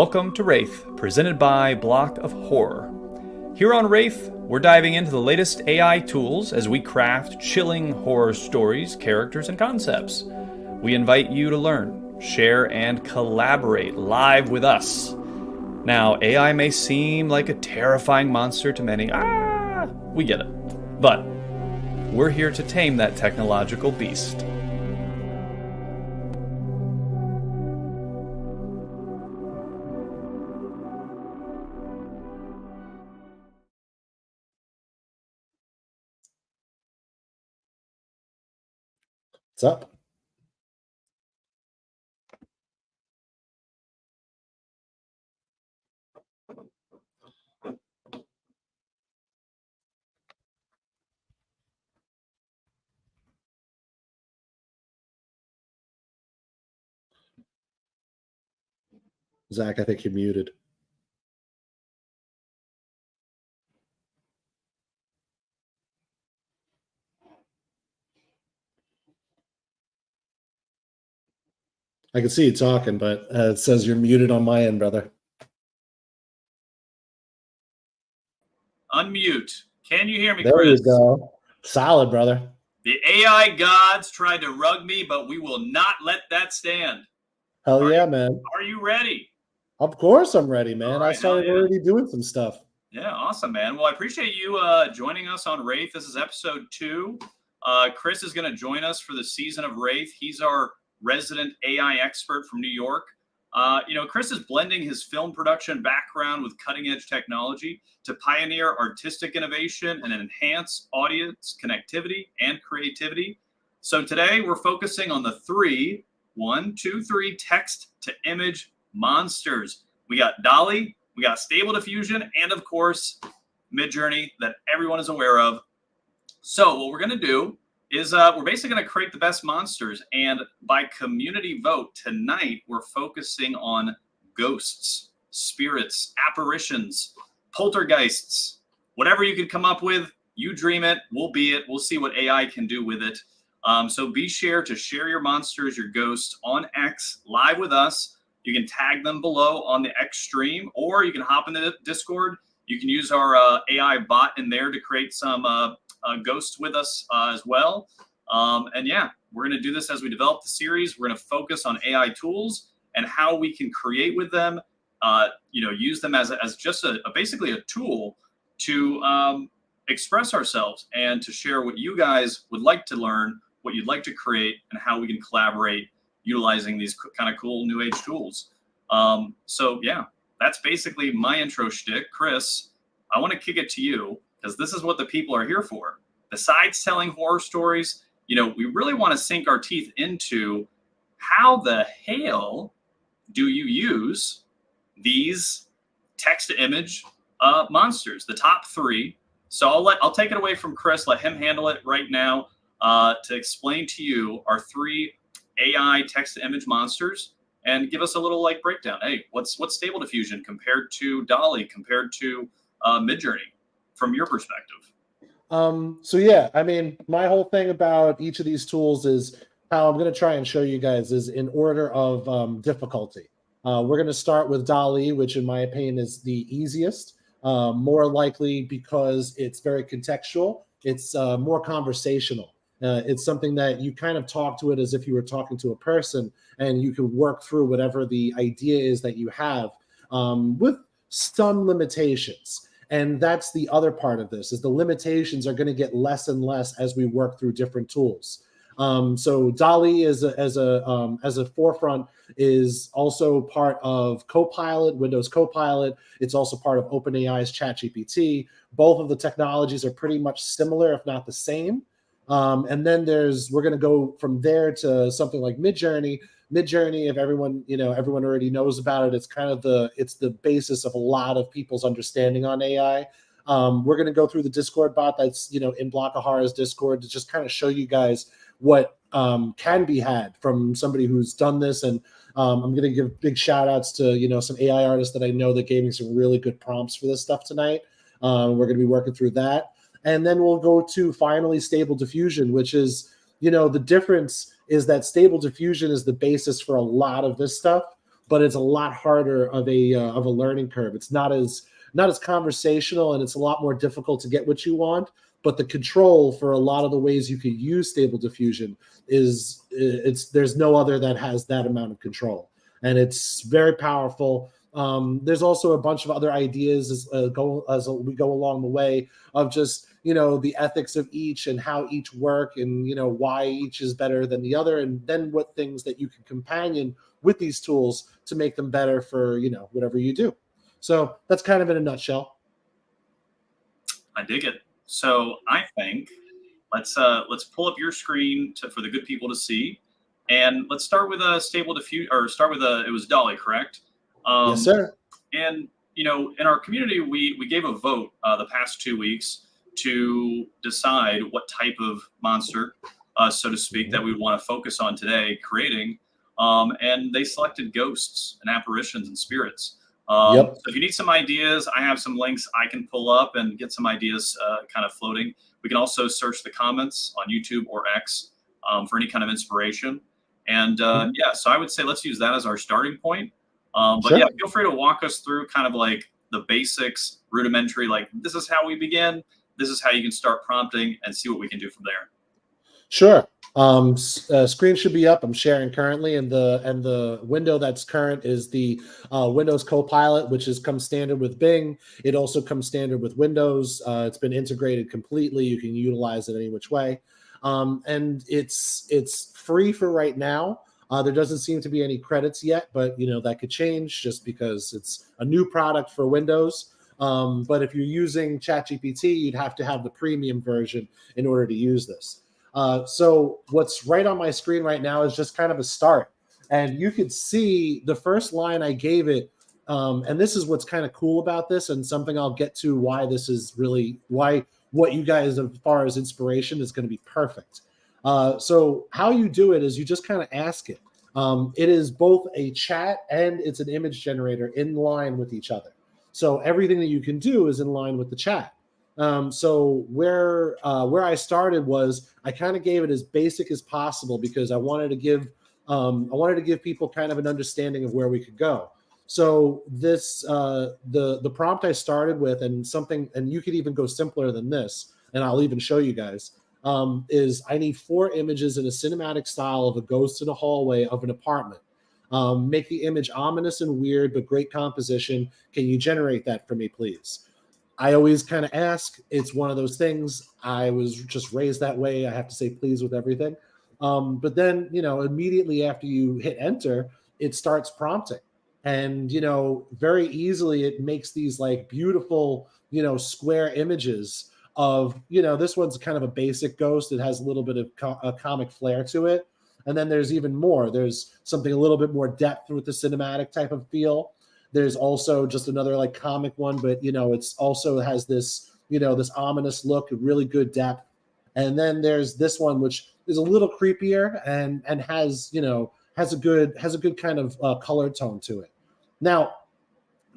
Welcome to WrAIth, presented by Block of Horror. Here on WrAIth, we're diving into the latest AI tools as we craft chilling horror stories, characters, and concepts. We invite you to learn, share, and collaborate live with us. Now, AI may seem like a terrifying monster to many. We get it. But we're here to tame that technological beast. What's up? Zach, I think you're muted. I can see you talking, but it says you're muted on my end, brother. Unmute. Can you hear me, There Chris? you go. Solid, brother. The AI gods tried to rug me, but we will not let that stand. Hell yeah, man. Are you ready? Of course I'm ready, man. All right, I started already doing some stuff. Yeah, awesome, man. Well, I appreciate you joining us on WrAIth. This is episode 2. Chris is going to join us for the season of WrAIth. He's our resident AI expert from New York. Chris is blending his film production background with cutting-edge technology to pioneer artistic innovation and enhance audience connectivity and creativity. So today we're focusing on the three text-to-image monsters. We got DALL-E, we got Stable Diffusion, and of course, Midjourney that everyone is aware of. So what we're going to do is we're basically going to create the best monsters. And by community vote tonight, we're focusing on ghosts, spirits, apparitions, poltergeists, whatever you could come up with. You dream it, we'll be it. We'll see what AI can do with it. So be sure to share your monsters, your ghosts on X live with us. You can tag them below on the X stream, or you can hop into Discord. You can use our AI bot in there to create some ghosts with us as well. And yeah, we're going to do this as we develop the series. We're going to focus on AI tools and how we can create with them, use them as just basically a tool to express ourselves and to share what you guys would like to learn, what you'd like to create, and how we can collaborate utilizing these kind of cool new age tools. So yeah, that's basically my intro shtick. Chris, I want to kick it to you, because this is what the people are here for. Besides telling horror stories, we really want to sink our teeth into how the hell do you use these text-to-image monsters, the top 3. So I'll take it away from Chris, let him handle it right now to explain to you our 3 AI text-to-image monsters and give us a little breakdown. Hey, what's Stable Diffusion compared to DALL-E, compared to Midjourney, from your perspective? So yeah, I mean, my whole thing about each of these tools is how I'm going to try and show you guys is in order of difficulty. We're going to start with DALL-E, which in my opinion is the easiest, more likely because it's very contextual. It's more conversational. It's something that you kind of talk to it as if you were talking to a person, and you can work through whatever the idea is that you have with some limitations. And that's the other part of this, is the limitations are going to get less and less as we work through different tools. So DALL-E as a forefront is also part of Copilot, Windows Copilot. It's also part of OpenAI's ChatGPT. Both of the technologies are pretty much similar, if not the same. And then we're going to go from there to something like Midjourney. Midjourney, if everyone already knows about it, it's the basis of a lot of people's understanding on AI. We're going to go through the Discord bot that's, in Block of Horror's Discord to just kind of show you guys what can be had from somebody who's done this. And I'm going to give big shout outs to, some AI artists that I know that gave me some really good prompts for this stuff tonight. We're going to be working through that. And then we'll go to finally Stable Diffusion, which is, the difference is that Stable Diffusion is the basis for a lot of this stuff. but it's a lot harder of a learning curve. It's not as conversational, and it's a lot more difficult to get what you want. But the control for a lot of the ways you could use Stable Diffusion there's no other that has that amount of control, and it's very powerful. There's also a bunch of other ideas as we go along the way of just, the ethics of each and how each work, and, why each is better than the other, and then what things that you can companion with these tools to make them better for, whatever you do. So that's kind of in a nutshell. I dig it. So I think let's pull up your screen for the good people to see, and let's start with a Stable Diffusion, or start with it was Dolly, correct? Yes, sir. And in our community, we gave a vote the past 2 weeks to decide what type of monster, so to speak, that we want to focus on today creating. And they selected ghosts and apparitions and spirits. Yep. So if you need some ideas, I have some links I can pull up and get some ideas kind of floating. We can also search the comments on YouTube or X for any kind of inspiration. And yeah, so I would say let's use that as our starting point. But Sure. yeah, feel free to walk us through kind of like the basics, rudimentary, like this is how we begin. This is how you can start prompting and see what we can do from there. Sure. Screen should be up. I'm sharing currently, and the window that's current is the Windows Copilot, which comes standard with Bing. It also comes standard with Windows. It's been integrated completely. You can utilize it any which way, and it's free for right now. There doesn't seem to be any credits yet, but that could change just because it's a new product for Windows. But if you're using ChatGPT, you'd have to have the premium version in order to use this. So what's right on my screen right now is just kind of a start. And you could see the first line I gave it. And this is what's kind of cool about this, and something I'll get to why this is really why what you guys, as far as inspiration, is going to be perfect. So how you do it is you just kind of ask it. It is both a chat and it's an image generator in line with each other. So everything that you can do is in line with the chat. So where I started was I kind of gave it as basic as possible because I wanted to give people kind of an understanding of where we could go. So this the prompt I started with, and you could even go simpler than this, and I'll even show you guys, is I need 4 images in a cinematic style of a ghost in a hallway of an apartment. Make the image ominous and weird, but great composition. Can you generate that for me, please? I always kind of ask. It's one of those things. I was just raised that way. I have to say please with everything. But then, immediately after you hit enter, it starts prompting. And, very easily it makes these like beautiful, square images of, this one's kind of a basic ghost. It has a little bit of a comic flair to it. And then there's even more. There's something a little bit more depth with the cinematic type of feel. There's also just another like comic one, but it's also has this, this ominous look, really good depth. And then there's this one, which is a little creepier and has, has a good kind of color tone to it. Now,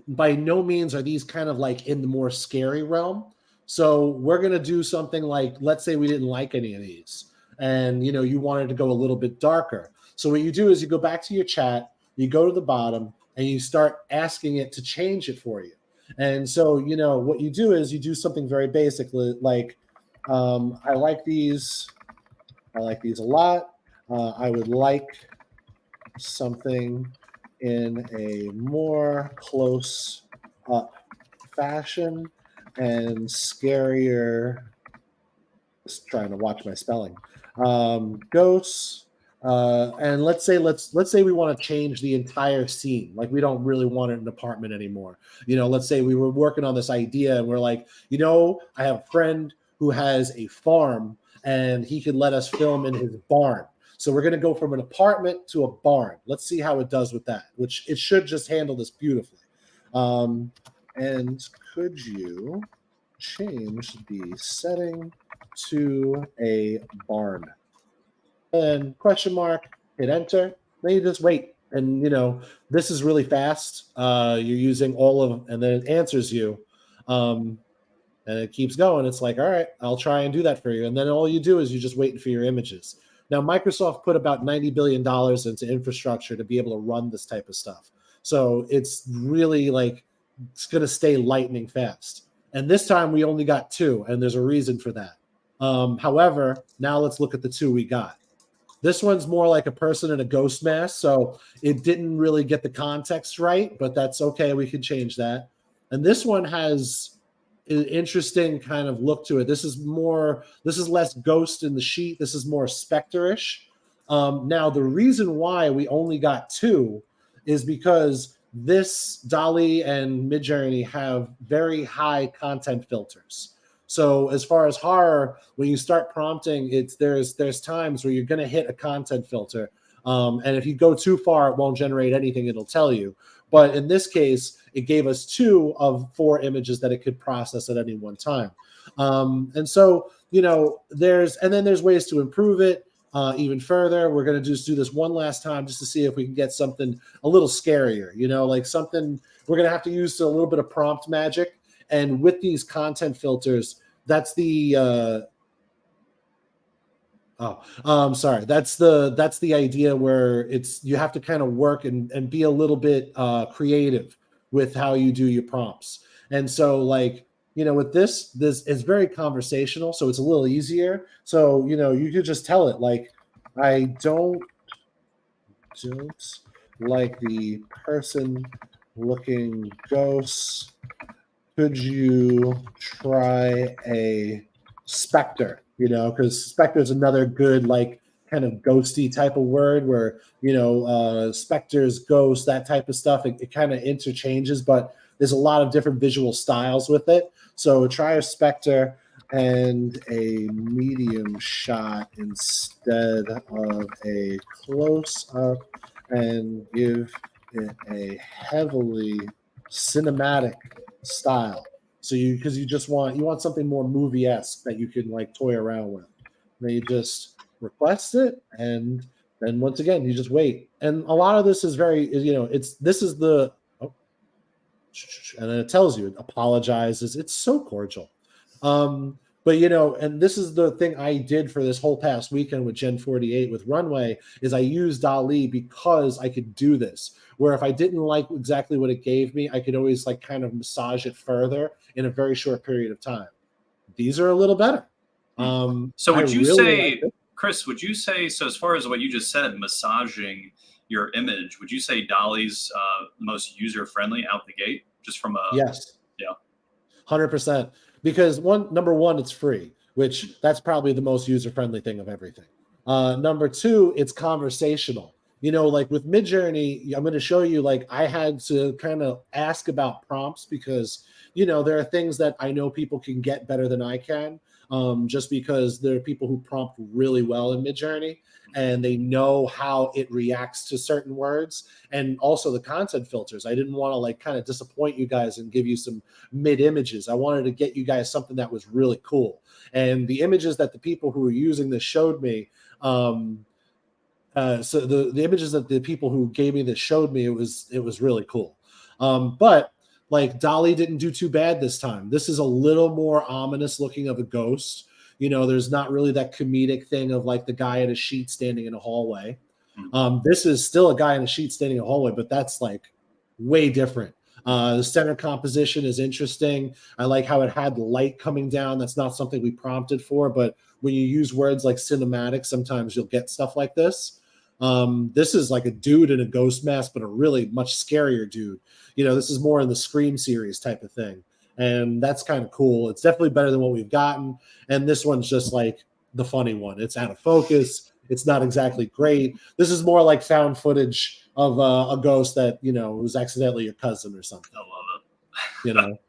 by no means are these kind of like in the more scary realm. So we're going to do something like, let's say we didn't like any of these and, you wanted to go a little bit darker. So what you do is you go back to your chat, you go to the bottom, and you start asking it to change it for you. And so, what you do is you do something very basic, like, I like these a lot. I would like something in a more close up fashion and scarier. Just trying to watch my spelling. Ghosts. And let's say we want to change the entire scene. Like we don't really want an apartment anymore. Let's say we were working on this idea and we're like, I have a friend who has a farm and he could let us film in his barn. So we're going to go from an apartment to a barn. Let's see how it does with that, which it should just handle this beautifully. And could you change the setting to a barn? And question mark, hit enter. Then you just wait. And, this is really fast. You're using and then it answers you. And it keeps going. It's like, all right, I'll try and do that for you. And then all you do is you just wait for your images. Now, Microsoft put about $90 billion into infrastructure to be able to run this type of stuff. So it's really like, it's going to stay lightning fast. And this time we only got 2, and there's a reason for that. However, now let's look at the 2 we got. This one's more like a person in a ghost mask, so it didn't really get the context right, but that's okay. We can change that. And this one has an interesting kind of look to it. This is less ghost in the sheet. This is more specter-ish. Now, the reason why we only got 2 is because this DALL-E and Midjourney have very high content filters. So as far as horror, when you start prompting, there's times where you're going to hit a content filter. And if you go too far, it won't generate anything. It'll tell you. But in this case, it gave us 2 of 4 images that it could process at any one time. And so, there's ways to improve it even further. We're going to just do this one last time just to see if we can get something a little scarier, like something we're going to have to use a little bit of prompt magic. And with these content filters, that's the that's the idea where you have to kind of work and be a little bit creative with how you do your prompts. And so with this is very conversational, so it's a little easier. So you could just tell it like, I don't like the person looking ghosts. Could you try a specter? Because specter is another good kind of ghosty type of word where specters, ghosts, that type of stuff. It kind of interchanges, but there's a lot of different visual styles with it. So try a specter and a medium shot instead of a close up, and give it a heavily cinematic style. So because you want something more movie-esque that you can toy around with. And then you just request it, and then once again you just wait. And a lot of this is very and then it tells you, it apologizes. It's so cordial. But and this is the thing I did for this whole past weekend with Gen 48 with Runway, is I used DALL-E because I could do this. Where if I didn't like exactly what it gave me, I could always kind of massage it further in a very short period of time. These are a little better. So would you say, Chris, so as far as what you just said, massaging your image, would you say DALL-E's most user-friendly out the gate? Just from a... Yes. Yeah. 100%. Because number one, it's free, which that's probably the most user-friendly thing of everything. Number 2, it's conversational. With Midjourney, I'm going to show you, I had to kind of ask about prompts because, there are things that I know people can get better than I can, just because there are people who prompt really well in Midjourney and they know how it reacts to certain words, and also the content filters. I didn't want to kind of disappoint you guys and give you some mid images. I wanted to get you guys something that was really cool. And the images that the people who were using this showed me, so the images that the people who gave me this showed me, it was really cool. But DALL-E didn't do too bad this time. This is a little more ominous looking of a ghost. There's not really that comedic thing of the guy in a sheet standing in a hallway. This is still a guy in a sheet standing in a hallway, but that's way different. The center composition is interesting. I like how it had light coming down. That's not something we prompted for, but when you use words like cinematic, sometimes you'll get stuff like this. This is like a dude in a ghost mask, but a really much scarier dude. This is more in the Scream series type of thing. And that's kind of cool. It's definitely better than what we've gotten. And this one's just the funny one. It's out of focus. It's not exactly great. This is more like found footage of a ghost that, was accidentally your cousin or something. I love it.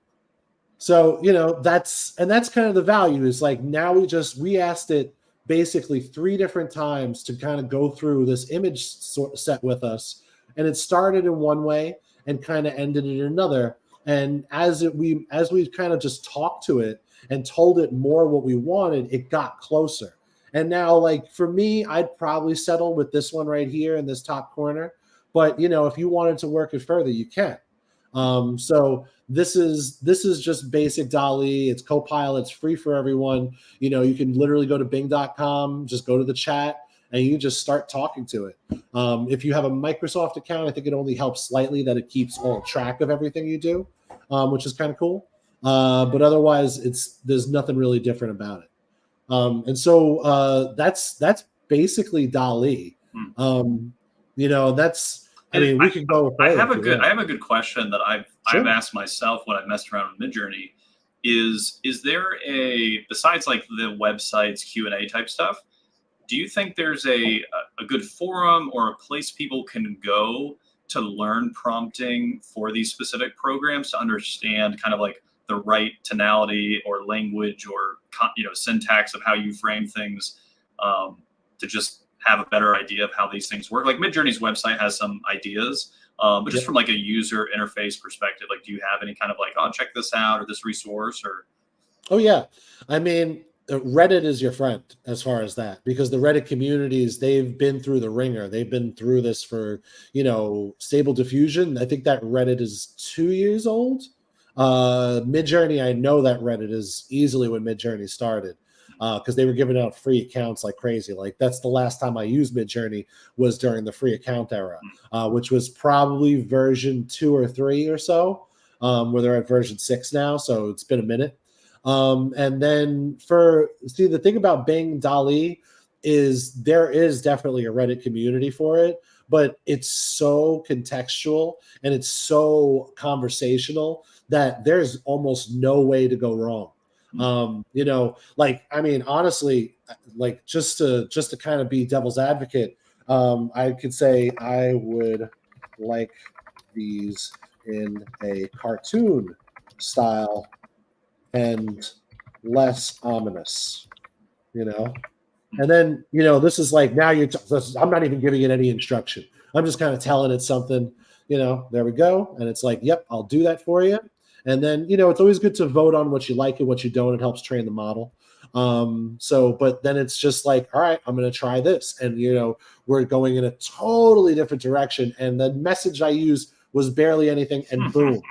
So, that's kind of the value is now we asked it basically 3 different times to kind of go through this image set with us. And it started in one way and kind of ended in another. And as we kind of just talked to it and told it more what we wanted, it got closer. And now, for me, I'd probably settle with this one right here in this top corner. But if you wanted to work it further, you can. So this is just basic DALL-E. It's Copilot. It's free for everyone. You can literally go to Bing.com, just go to the chat, and you just start talking to it. If you have a Microsoft account, I think it only helps slightly that it keeps all track of everything you do, which is kind of cool. But otherwise, there's nothing really different about it. And so that's basically DALL-E. That's. I mean, we could go. I have a good question that I've asked myself when I've messed around with Midjourney. Is there besides like the website's Q&A type stuff? Do you think there's a good forum or a place people can go to learn prompting for these specific programs to understand kind of like the right tonality or language or syntax of how you frame things, to just have a better idea of how these things work? Like Midjourney's website has some ideas, but just from like a user interface perspective, like, do you have any kind of like, oh, check this out or this resource or? Oh yeah, I mean, Reddit is your friend as far as that, because the Reddit communities, they've been through the ringer. They've been through this for, Stable Diffusion. I think that Reddit is 2 years old. Midjourney, I know that Reddit is easily when Midjourney started, because they were giving out free accounts like crazy. Like that's the last time I used Midjourney was during the free account era, which was probably version 2 or 3 or so, where they're at version 6 now. So it's been a minute. And then the thing about Bing DALL-E is there is definitely a Reddit community for it, but it's so contextual and it's so conversational that there's almost no way to go wrong. Honestly, like just to kind of be devil's advocate, I could say I would like these in a cartoon style and less ominous, and then, this is like, now I'm not even giving it any instruction. I'm just kind of telling it something, there we go. And it's like, yep, I'll do that for you. And then, it's always good to vote on what you like and what you don't. It helps train the model. But then it's just like, all right, I'm going to try this. And, we're going in a totally different direction. And the message I use was barely anything. And boom,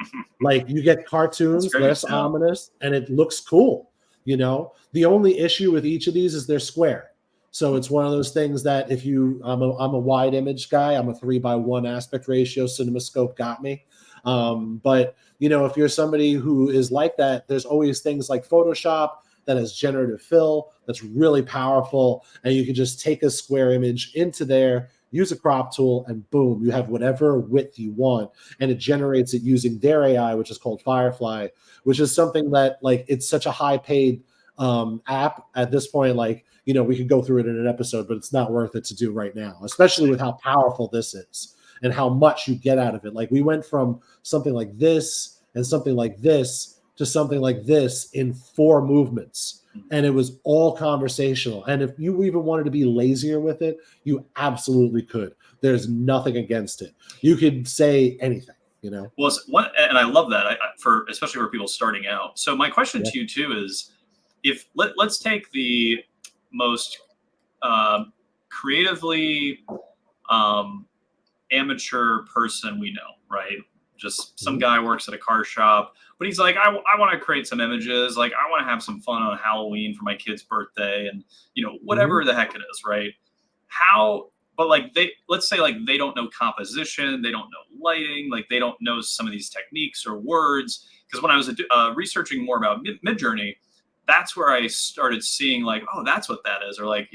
like you get cartoons, less ominous, and it looks cool. The only issue with each of these is they're square. So it's one of those things that if I'm a wide image guy, I'm a 3:1 aspect ratio, CinemaScope got me. But if you're somebody who is like that, there's always things like Photoshop that has generative fill that's really powerful, and you can just take a square image into there, use a crop tool, and boom, you have whatever width you want, and it generates it using their AI, which is called Firefly, which is something that, like, it's such a high paid app at this point. Like, we could go through it in an episode, but it's not worth it to do right now, especially with how powerful this is and how much you get out of it. Like, we went from something like this and something like this to something like this in 4 movements. And it was all conversational. And if you even wanted to be lazier with it, you absolutely could. There's nothing against it. You could say anything, Well, and I love that especially for people starting out. So my question to you too is, if let's take the most creatively amateur person we know, right? Just some guy works at a car shop, but he's like, I want to create some images. Like, I want to have some fun on Halloween for my kid's birthday, and whatever the heck it is, right? But like let's say like they don't know composition, they don't know lighting, like they don't know some of these techniques or words. Because when I was researching more about Midjourney, that's where I started seeing like, oh, that's what that is, or like,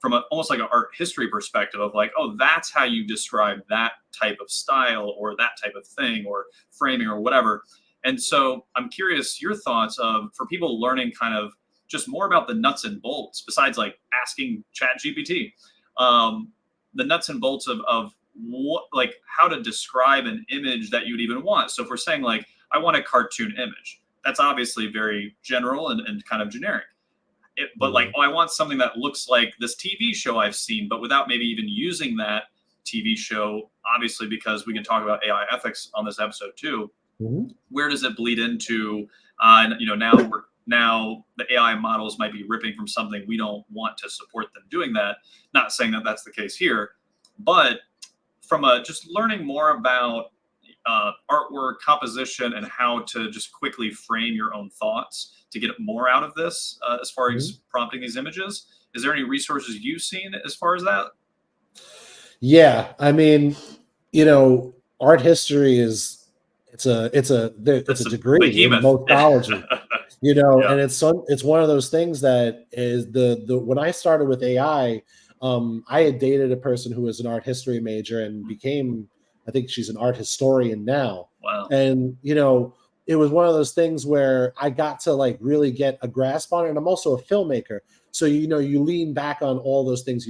from almost like an art history perspective of like, oh, that's how you describe that type of style or that type of thing or framing or whatever. And so I'm curious your thoughts for people learning kind of just more about the nuts and bolts, besides like asking ChatGPT, the nuts and bolts of what, like how to describe an image that you'd even want. So if we're saying like, I want a cartoon image, that's obviously very general and kind of generic. But like, oh, I want something that looks like this TV show I've seen, but without maybe even using that TV show, obviously, because we can talk about AI ethics on this episode too. Where does it bleed into? Now the AI models might be ripping from something we don't want to support them doing that. Not saying that that's the case here, but from just learning more about artwork, composition, and how to just quickly frame your own thoughts to get more out of this as far as prompting these images. Is there any resources you've seen as far as that? Yeah, I mean, art history is it's a degree in Behemoth. most colleges, Yeah. and it's one of those things that is the when I started with AI, I had dated a person who was an art history major and became, I think she's an art historian now. Wow. And it was one of those things where I got to like really get a grasp on it. And I'm also a filmmaker, so you lean back on all those things.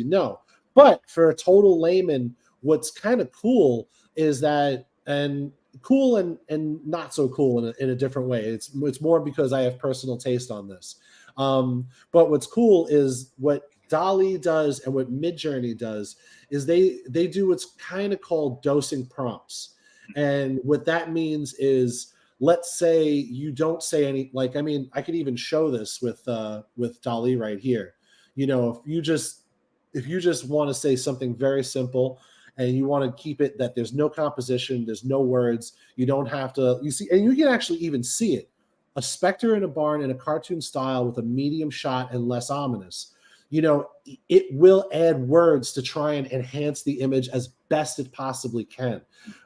But for a total layman, what's kind of cool is that, and cool and not so cool in a different way. It's more because I have personal taste on this. But what's cool is what DALL-E does and what Midjourney does is they do what's kind of called dosing prompts. And what that means is, let's say you don't say any, like, I mean, I could even show this with DALL-E right here. If you just want to say something very simple and you want to keep it that there's no composition, there's no words, you don't have to, you see, and you can actually even see it. A specter in a barn in a cartoon style with a medium shot and less ominous. It will add words to try and enhance the image as best it possibly can.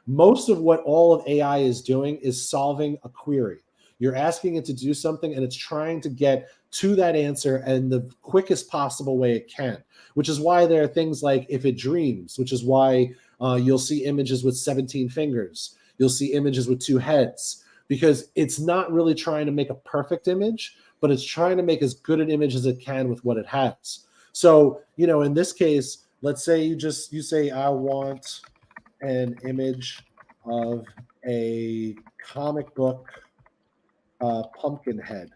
Most of what all of AI is doing is solving a query. You're asking it to do something and it's trying to get to that answer in the quickest possible way it can, which is why there are things like if it dreams, which is why you'll see images with 17 fingers. You'll see images with 2 heads, because it's not really trying to make a perfect image, but it's trying to make as good an image as it can with what it has. So, in this case, let's say you say, I want an image of a comic book pumpkin head.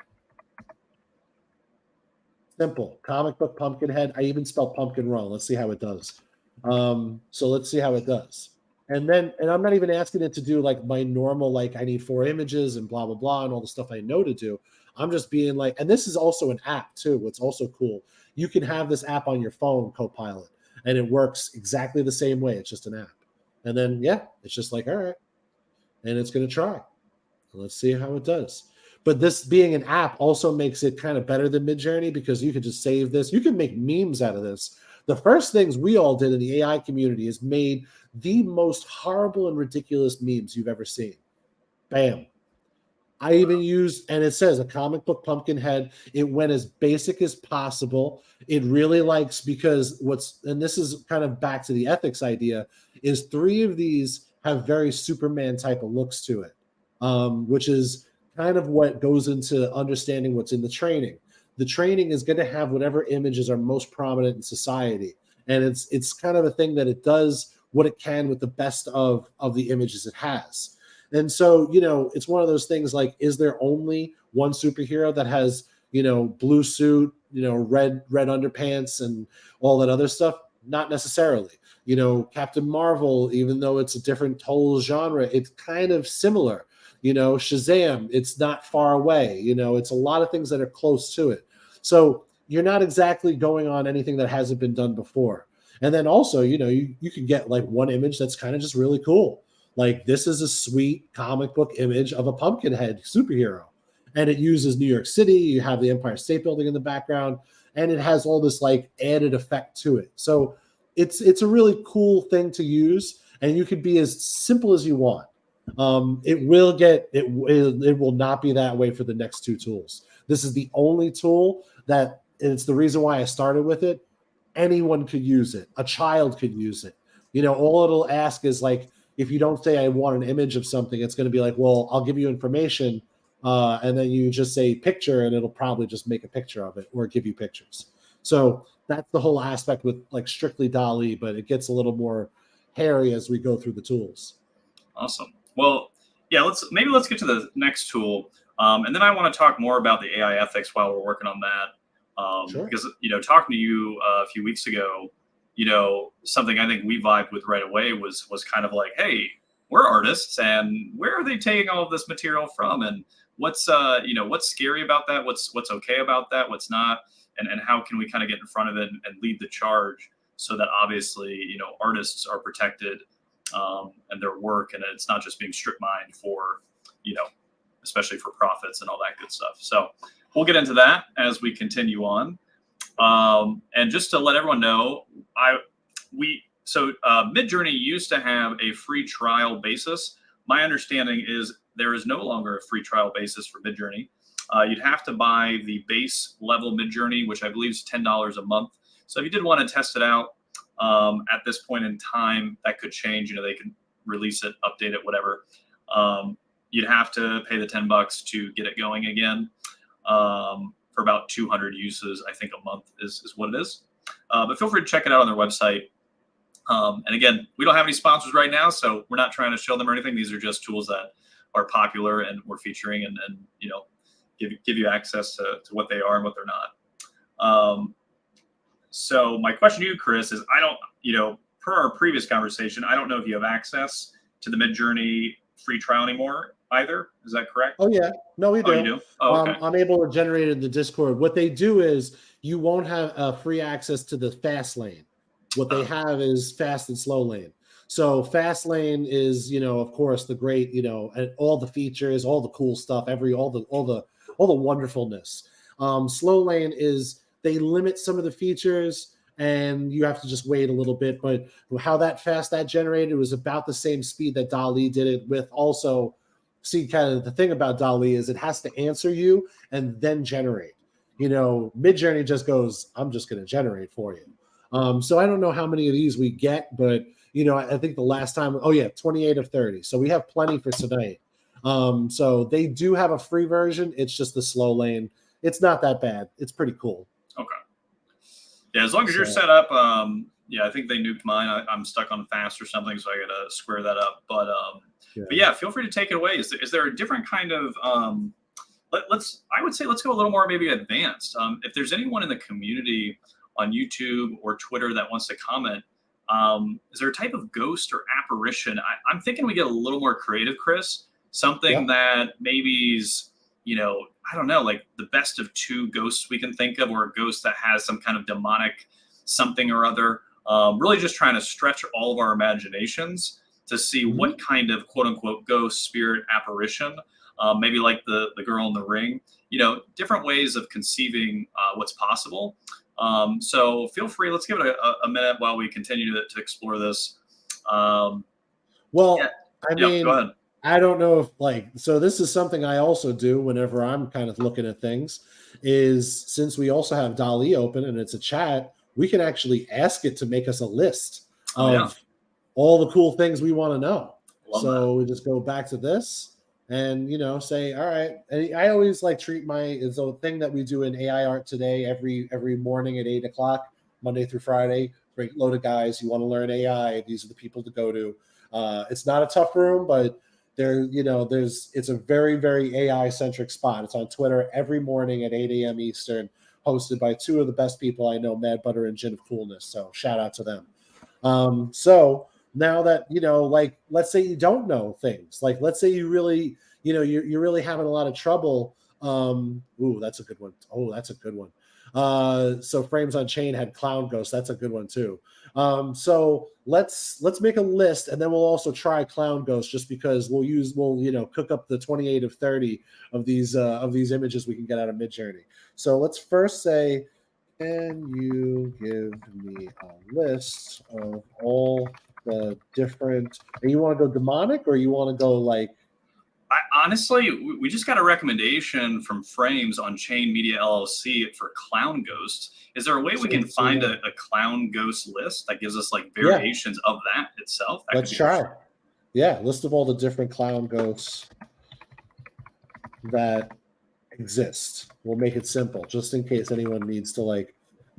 Simple. Comic book pumpkin head. I even spelled pumpkin wrong. Let's see how it does. So let's see how it does. And I'm not even asking it to do like my normal, like I need 4 images and blah, blah, blah, and all the stuff I know to do. I'm just being like, and this is also an app too. What's also cool, you can have this app on your phone, Copilot, and it works exactly the same way. It's just an app. And then, yeah, it's just like, all right. And it's going to try. Let's see how it does. But this being an app also makes it kind of better than Midjourney, because you could just save this. You can make memes out of this. The first things we all did in the AI community is made the most horrible and ridiculous memes you've ever seen. Bam. I even used, and it says a comic book pumpkin head. It went as basic as possible. It really likes, because and this is kind of back to the ethics idea, is 3 of these have very Superman type of looks to it, which is kind of what goes into understanding what's in the training. The training is going to have whatever images are most prominent in society. And it's kind of a thing that it does what it can with the best of the images it has. And so, it's one of those things like, is there only one superhero that has, blue suit, red underpants and all that other stuff? Not necessarily. Captain Marvel, even though it's a different whole genre, it's kind of similar. Shazam, it's not far away. It's a lot of things that are close to it. So you're not exactly going on anything that hasn't been done before. And then also, you can get like one image that's kind of just really cool. Like, this is a sweet comic book image of a Pumpkinhead superhero. And it uses New York City. You have the Empire State Building in the background, and it has all this like added effect to it. So it's a really cool thing to use, and you can be as simple as you want. It will not be that way for the next 2 tools. This is the only tool that, and it's the reason why I started with it. Anyone could use it. A child could use it. All it'll ask is like, if you don't say I want an image of something, it's going to be like, well, I'll give you information, and then you just say picture, and it'll probably just make a picture of it or give you pictures. So that's the whole aspect with like strictly DALL-E, but it gets a little more hairy as we go through the tools. Awesome. Well, yeah, let's get to the next tool, and then I want to talk more about the AI ethics while we're working on that. Sure. Because talking to you a few weeks ago, something I think we vibed with right away was kind of like, hey, we're artists, and where are they taking all of this material from, and what's scary about that, what's okay about that, what's not, and how can we kind of get in front of it and lead the charge, so that obviously artists are protected, and their work, and it's not just being strip mined for, especially for profits and all that good stuff. So we'll get into that as we continue on. And just to let everyone know, Midjourney used to have a free trial basis. My understanding is there is no longer a free trial basis for Midjourney. You'd have to buy the base level Midjourney, which I believe is $10 a month. So if you did want to test it out at this point in time, that could change. You know, they could release it, update it, whatever. You'd have to pay the $10 to get it going again. For about 200 uses, I think a month is what it is. But feel free to check it out on their website. And again, we don't have any sponsors right now, so we're not trying to show them or anything. These are just tools that are popular and we're featuring and you know, give you access to what they are and what they're not. So my question to you, Chris, is per our previous conversation, I don't know if you have access to the Midjourney free trial anymore either. Is that correct? Oh yeah, no, we do. Oh, you do? Oh, okay. I'm able to generate it in the Discord. What they do is you won't have free access to the fast lane. What they have is fast and slow lane. So fast lane is, you know, of course, the great, you know, and all the features, all the cool stuff, all the wonderfulness. Slow lane is they limit some of the features and you have to just wait a little bit. But how that generated was about the same speed that DALL-E did it with. Also, see, kind of the thing about DALL-E is it has to answer you and then generate. You know, Midjourney just goes, I'm just going to generate for you. So I don't know how many of these we get, but you know, I think the last time, 28 of 30. So we have plenty for tonight. So they do have a free version. It's just the slow lane. It's not that bad. It's pretty cool. Okay. Yeah, as long as you're set up. I think they nuked mine. I'm stuck on fast or something, so I gotta square that up. But feel free to take it away. Is there a different kind of I would say let's go a little more maybe advanced. If there's anyone in the community on YouTube or Twitter that wants to comment, is there a type of ghost or apparition? I'm thinking we get a little more creative, Chris. Something that maybe is, you know, I don't know, like the best of two ghosts we can think of, or a ghost that has some kind of demonic something or other. Really just trying to stretch all of our imaginations to see what kind of quote unquote ghost, spirit, apparition, maybe like the girl in the ring, you know, different ways of conceiving what's possible. So feel free, let's give it a minute while we continue to explore this. I mean, go ahead. I don't know if so this is something I also do whenever I'm kind of looking at things, is since we also have DALL-E open and it's a chat, we can actually ask it to make us a list of all the cool things we want to know. We just go back to this and, you know, say, all right. And I always treat it's a thing that we do in AI Art Today every morning at 8:00, Monday through Friday. Great load of guys. You want to learn AI. These are the people to go to. It's not a tough room, but it's a very, very AI centric spot. It's on Twitter every morning at 8 a.m. Eastern, hosted by two of the best people I know, Mad Butter and Gin of Coolness. So shout out to them. So now that, you know, let's say you don't know things, let's say you really, you know, you're really having a lot of trouble. That's a good one. Oh, that's a good one. So Frames on Chain had Clown Ghost. That's a good one too. So let's make a list, and then we'll also try Clown Ghost, just because we'll cook up the 28 of 30 of these images we can get out of Midjourney. So let's first say, can you give me a list of all the different, and you want to go demonic, or you want to go Honestly, we just got a recommendation from Frames on Chain Media LLC for Clown Ghost. Is there a way we can find a Clown Ghost list that gives us variations of that itself? Let's try. Yeah, list of all the different Clown Ghosts that exist. We'll make it simple, just in case anyone needs to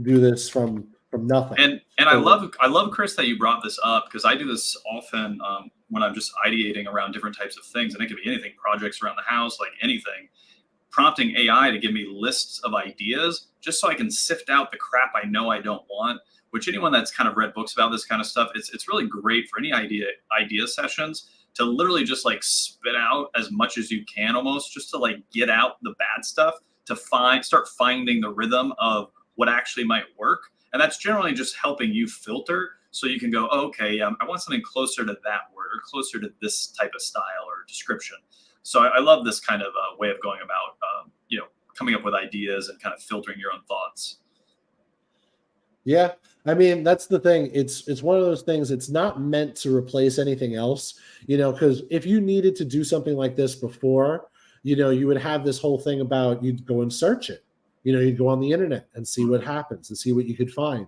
do this from nothing. And I love Chris that you brought this up, because I do this often when I'm just ideating around different types of things, and it could be anything, projects around the house, anything, prompting AI to give me lists of ideas just so I can sift out the crap I know I don't want. Which anyone that's kind of read books about this kind of stuff, it's really great for any idea sessions to literally just spit out as much as you can, almost just to get out the bad stuff, to start finding the rhythm of what actually might work. And that's generally just helping you filter, so you can go, okay, I want something closer to that word, or closer to this type of style or description. So I love this kind of way of going about, coming up with ideas and kind of filtering your own thoughts. Yeah, I mean that's the thing. It's one of those things. It's not meant to replace anything else, because if you needed to do something like this before, you would have this whole thing about you'd go and search it. You'd go on the internet and see what happens and see what you could find.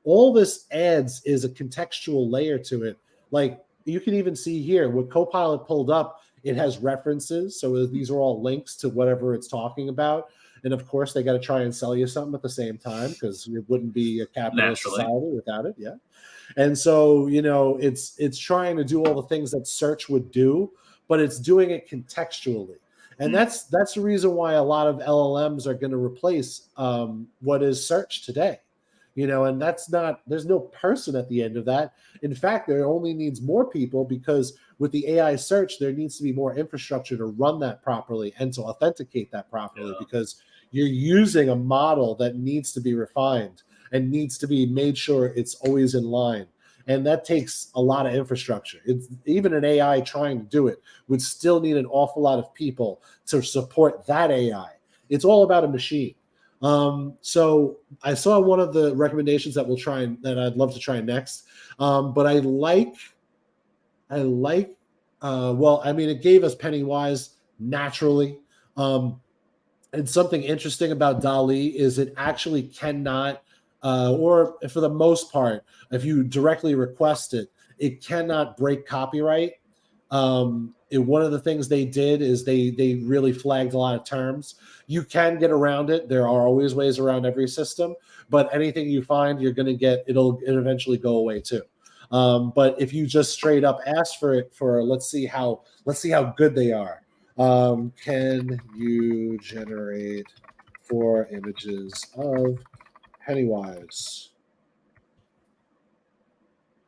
All this adds is a contextual layer to it. Like you can even see here what Copilot pulled up. It has references, so these are all links to whatever it's talking about. And of course, they got to try and sell you something at the same time because it wouldn't be a capitalist Naturally. society without it. Yeah. And so, it's trying to do all the things that search would do, but it's doing it contextually. And that's the reason why a lot of LLMs are going to replace what is search today. And there's no person at the end of that. In fact, there only needs more people because with the AI search, there needs to be more infrastructure to run that properly and to authenticate that properly because you're using a model that needs to be refined and needs to be made sure it's always in line. And that takes a lot of infrastructure. Even an AI trying to do it would still need an awful lot of people to support that AI. It's all about a machine. So I saw one of the recommendations that I'd love to try next. But I like, it gave us Pennywise naturally. And something interesting about DALL-E is it actually cannot, or for the most part, if you directly request it, it cannot break copyright. One of the things they did is they really flagged a lot of terms. You can get around it. There are always ways around every system, but anything you find, you're going to get, it'll eventually go away too. But if you just straight up ask for it let's see how good they are. Can you generate 4 images of Pennywise?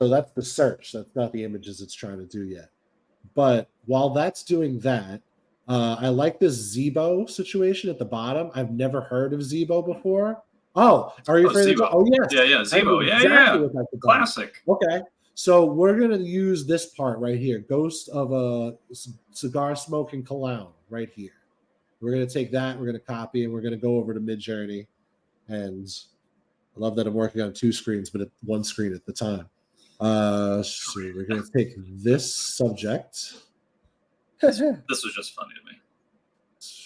So that's the search. That's not the images it's trying to do yet. But while that's doing that, I like this Zebo situation at the bottom. I've never heard of Zebo before. Oh, are you afraid of? Oh, yes. Yeah, Zebo. Yeah. Classic. Okay. So we're going to use this part right here. Ghost of a cigar smoking clown right here. We're going to take that. We're going to copy and we're going to go over to Midjourney. And I love that I'm working on 2 screens, but at one screen at the time. So we're going to take this subject. This was just funny to me.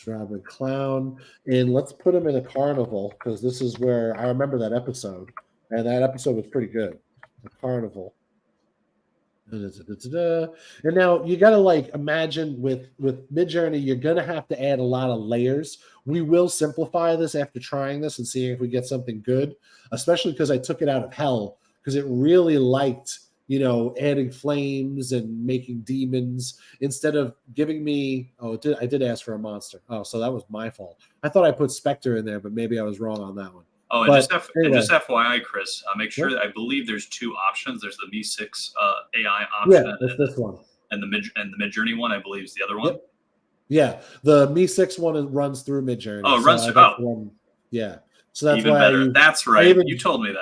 Rabbit clown. And let's put him in a carnival because this is where I remember that episode. And that episode was pretty good. A carnival. And now you got to imagine with Midjourney, you're going to have to add a lot of layers. We will simplify this after trying this and seeing if we get something good, especially because I took it out of hell because it really liked, adding flames and making demons instead of giving me, I did ask for a monster. Oh, so that was my fault. I thought I put Spectre in there, but maybe I was wrong on that one. Oh, and just FYI, Chris, make sure that I believe there's 2 options. There's the Me6 AI option. Yeah, that's this one. And the Midjourney one, I believe, is the other one. Yep. Yeah, the Me6 one runs through Midjourney. Oh, it runs through. One. Yeah, so that's even why better. That's right. You told me that.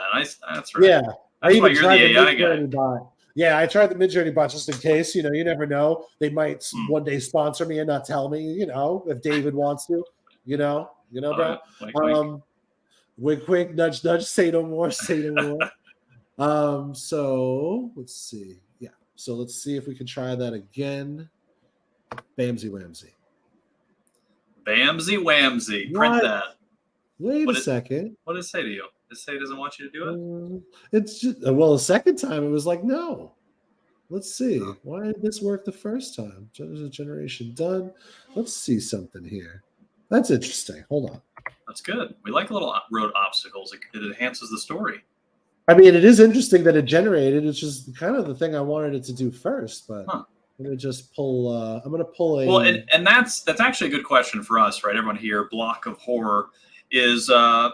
That's right. Yeah, that's why you're the AI guy. Bot. Yeah, I tried the Midjourney bot just in case. You never know. They might one day sponsor me and not tell me. If David wants to. Bro. Right. Wink, wink, nudge, nudge. Say no more. Say no more. So let's see. Yeah. So let's see if we can try that again. Bamsy whamsy. Bamsy whamsy. Print that. Wait a second. What did it say to you? Did it say it doesn't want you to do it? It's just the second time it was like no. Let's see. Why did this work the first time? Generation done. Let's see something here. That's interesting. Hold on. That's good. We like little road obstacles. It enhances the story. I mean, it is interesting that it generated. It's just kind of the thing I wanted it to do first, but I'm going to just pull. I'm going to pull a. Well, and that's actually a good question for us, right? Everyone here, Block of Horror, is where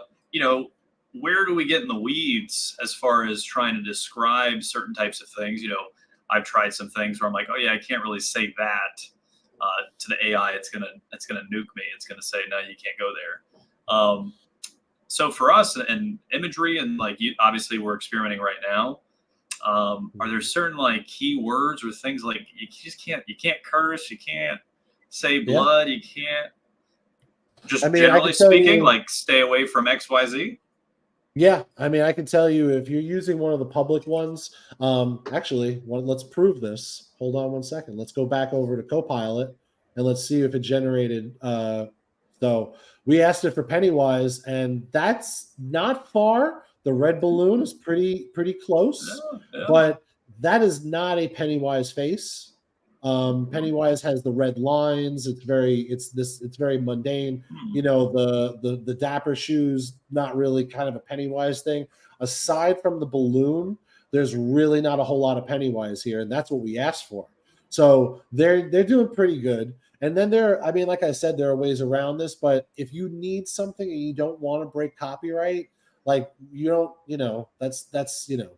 do we get in the weeds as far as trying to describe certain types of things? I've tried some things where I'm like, oh yeah, I can't really say that to the AI. It's gonna nuke me. It's gonna say no, you can't go there. So for us and imagery and obviously we're experimenting right now. Are there certain keywords or things you can't curse, you can't say blood, you can't just generally speaking, stay away from XYZ? Yeah, I mean, I can tell you if you're using one of the public ones, actually, let's prove this. Hold on one second. Let's go back over to Copilot and let's see if it generated. So we asked it for Pennywise, and that's not far. The red balloon is pretty close, Yeah. but that is not a Pennywise face. Pennywise has the red lines. It's very mundane. You know, the dapper shoes, not really kind of a Pennywise thing. Aside from the balloon, there's really not a whole lot of Pennywise here, and that's what we asked for. So they're doing pretty good. And then I mean, like I said, there are ways around this, but if you need something and you don't want to break copyright, like you don't, that's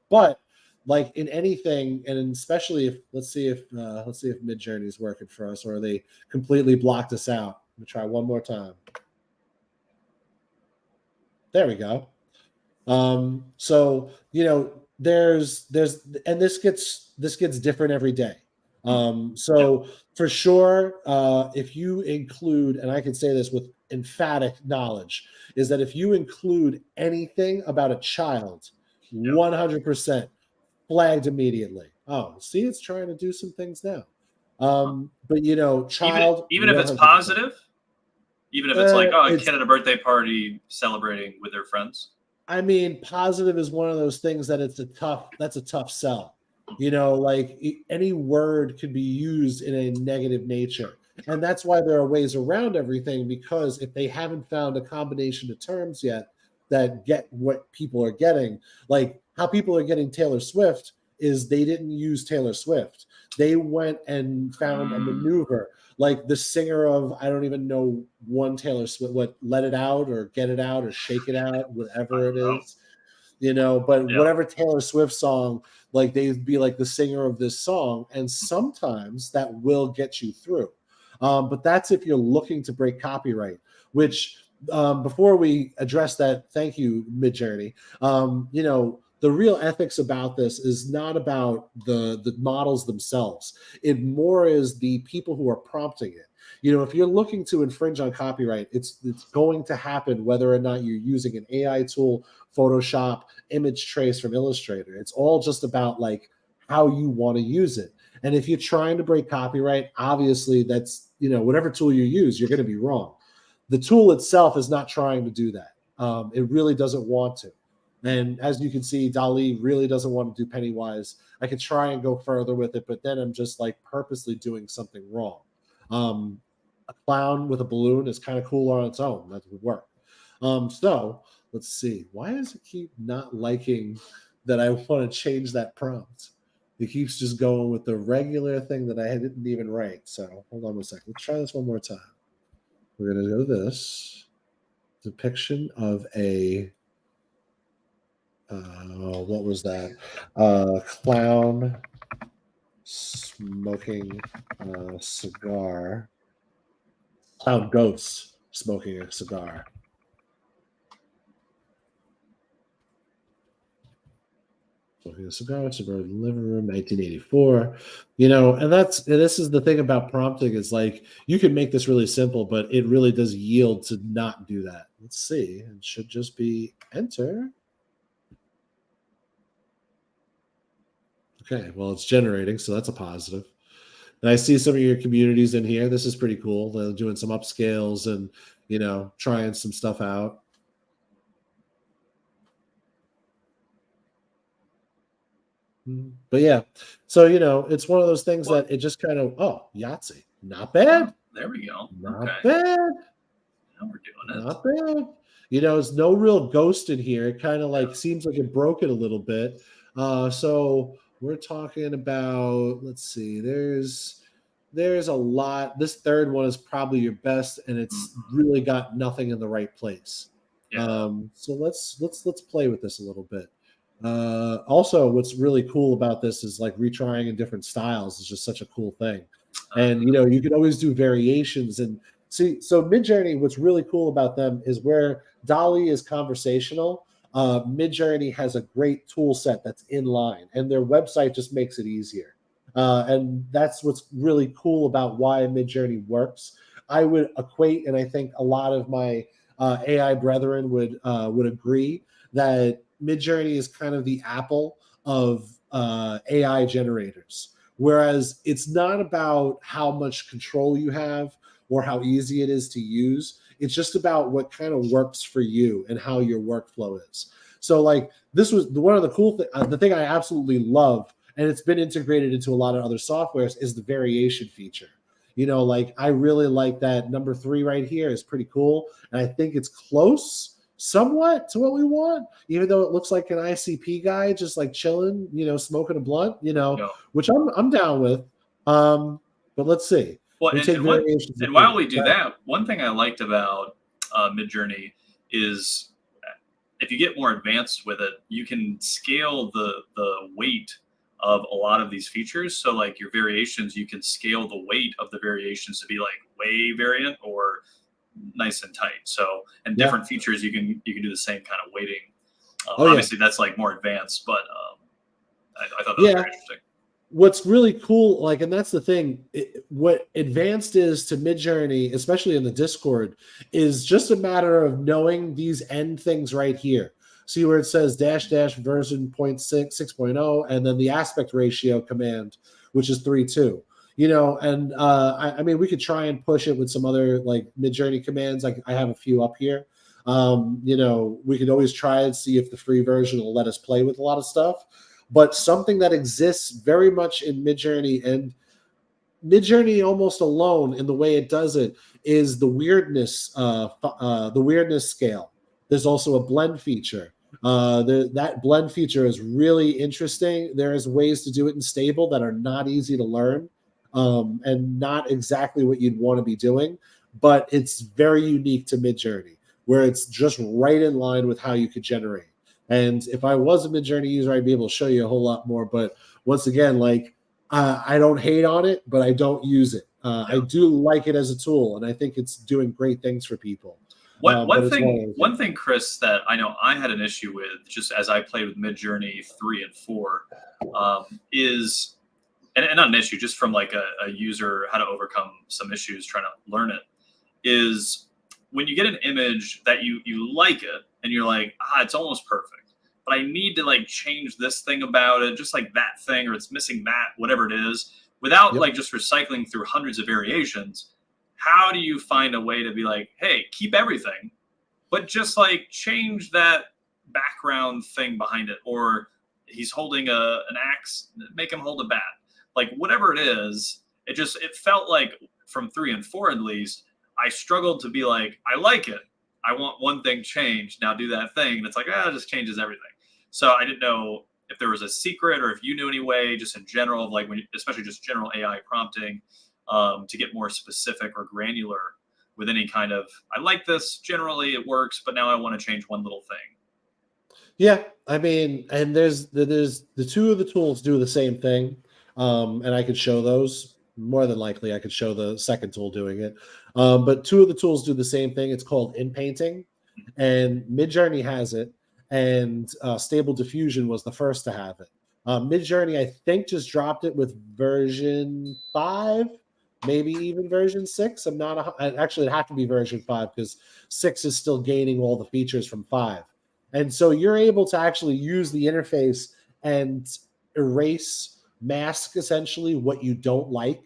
but like in anything, and especially if let's see if Midjourney is working for us, or they completely blocked us out. Let me try one more time. There we go. So there's and this gets different every day. So for sure, if you include, and I can say this with emphatic knowledge, is that if you include anything about a child, 100% flagged immediately. Oh, see, it's trying to do some things now. But child, even if it's 100%. Positive, even if it's like, a kid at a birthday party celebrating with their friends. I mean, Positive is one of those things that that's a tough sell. Like any word could be used in a negative nature. And that's why there are ways around everything, because if they haven't found a combination of terms yet that get what people are getting, like how people are getting Taylor Swift is they didn't use Taylor Swift. They went and found a maneuver, like the singer of, I don't even know one Taylor Swift, what Let It Out or Get It Out or Shake It Out, whatever it is, but whatever Taylor Swift song, like they'd be like the singer of this song. And sometimes that will get you through. But that's if you're looking to break copyright, which before we address that, thank you, Midjourney. The real ethics about this is not about the models themselves. It more is the people who are prompting it. If you're looking to infringe on copyright, it's going to happen whether or not you're using an AI tool, Photoshop, image trace from Illustrator. It's all just about like how you want to use it. And if you're trying to break copyright, obviously that's, whatever tool you use, you're going to be wrong. The tool itself is not trying to do that. It really doesn't want to. And as you can see, DALL-E really doesn't want to do Pennywise. I could try and go further with it, but then I'm just like purposely doing something wrong. A clown with a balloon is kind of cool on its own. That would work. So let's see. Why does it keep not liking that I want to change that prompt? It keeps just going with the regular thing that I didn't even write. So hold on a second. Let's try this one more time. We're going to go to this depiction of a what was that? Clown smoking a cigar. Clown ghost smoking a cigar. Smoking a cigar, suburban living room, 1984. And this is the thing about prompting, is like you can make this really simple, but it really does yield to not do that. Let's see. It should just be enter. Okay, well, it's generating, so that's a positive. And I see some of your communities in here. This is pretty cool. They're doing some upscales and, trying some stuff out. But yeah, so, it's one of those things that it just kind of, Yahtzee. Not bad. There we go. Not bad. Now we're doing it. Not bad. There's no real ghost in here. It kind of like seems like it broke it a little bit. So we're talking about, let's see, there's a lot. This third one is probably your best, and it's really got nothing in the right place. So let's play with this a little bit. Also, what's really cool about this is like retrying in different styles is just such a cool thing. And you can always do variations. And see, so Midjourney, what's really cool about them is where DALL-E is conversational, Midjourney has a great tool set that's in line, and their website just makes it easier. And that's what's really cool about why Midjourney works. I would equate, and I think a lot of my AI brethren would agree, that Midjourney is kind of the Apple of AI generators. Whereas it's not about how much control you have or how easy it is to use. It's just about what kind of works for you and how your workflow is. So like this was one of the cool things, the thing I absolutely love, and it's been integrated into a lot of other softwares, is the variation feature. You know, like I really like that number 3 right here is pretty cool. And I think it's close somewhat to what we want, even though it looks like an ICP guy just like chilling, you know, smoking a blunt, you know, No. which I'm down with. But let's see. Well, We take variations. and while we do that, one thing I liked about Midjourney is if you get more advanced with it, you can scale the weight of a lot of these features. So like your variations, you can scale the weight of the variations to be like way variant or nice and tight. So, and different features, you can do the same kind of weighting. Obviously that's like more advanced, but I thought that was very interesting. What's really cool, like, and that's the thing, what advanced is to Midjourney, especially in the Discord, is just a matter of knowing these end things right here. See where it says -- version 0.6.0, and then the aspect ratio command, which is 3.2. You know, and I mean, we could try and push it with some other like Midjourney commands. I have a few up here. You know, we could always try and see if the free version will let us play with a lot of stuff. But something that exists very much in Midjourney, and Midjourney almost alone in the way it does it, is the weirdness scale. There's also a blend feature. That blend feature is really interesting. There's ways to do it in stable that are not easy to learn, and not exactly what you'd want to be doing, but it's very unique to Midjourney, where it's just right in line with how you could generate. And if I was a Midjourney user, I'd be able to show you a whole lot more. But once again, like I don't hate on it, but I don't use it. I do like it as a tool, and I think it's doing great things for people. One thing, Chris, that I know I had an issue with just as I played with Midjourney 3 and 4 is, and not an issue, just from like a user, how to overcome some issues trying to learn it, is when you get an image that you like it and you're like, it's almost perfect, but I need to like change this thing about it, just like that thing, or it's missing that, whatever it is, without like just recycling through hundreds of variations. How do you find a way to be like, hey, keep everything, but just like change that background thing behind it, or he's holding an axe, make him hold a bat, like whatever it is. It felt like from 3 and 4 at least, I struggled to be like, I like it, I want one thing changed, now do that thing. And it's like, it just changes everything. So I didn't know if there was a secret or if you knew any way, just in general, of like especially just general AI prompting, to get more specific or granular with any kind of, I like this, generally it works, but now I want to change one little thing. Yeah, I mean, and there's the two of the tools do the same thing, and I could show those. More than likely, I could show the second tool doing it. But 2 of the tools do the same thing. It's called inpainting, and Midjourney has it, and Stable Diffusion was the first to have it. Midjourney, I think, just dropped it with version 5, maybe even version 6. I'm not actually, it had to be version 5 because 6 is still gaining all the features from 5. And so you're able to actually use the interface and mask essentially what you don't like,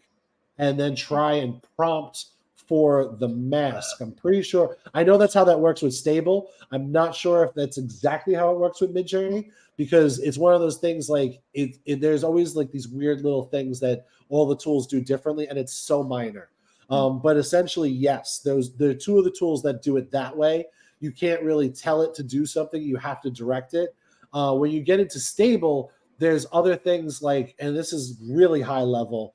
and then try and prompt for the mask. I'm pretty sure. I know that's how that works with Stable. I'm not sure if that's exactly how it works with Midjourney, because it's one of those things like there's always like these weird little things that all the tools do differently, and it's so minor. But essentially, yes, there are 2 of the tools that do it that way. You can't really tell it to do something. You have to direct it. When you get into Stable, there's other things like, and this is really high level,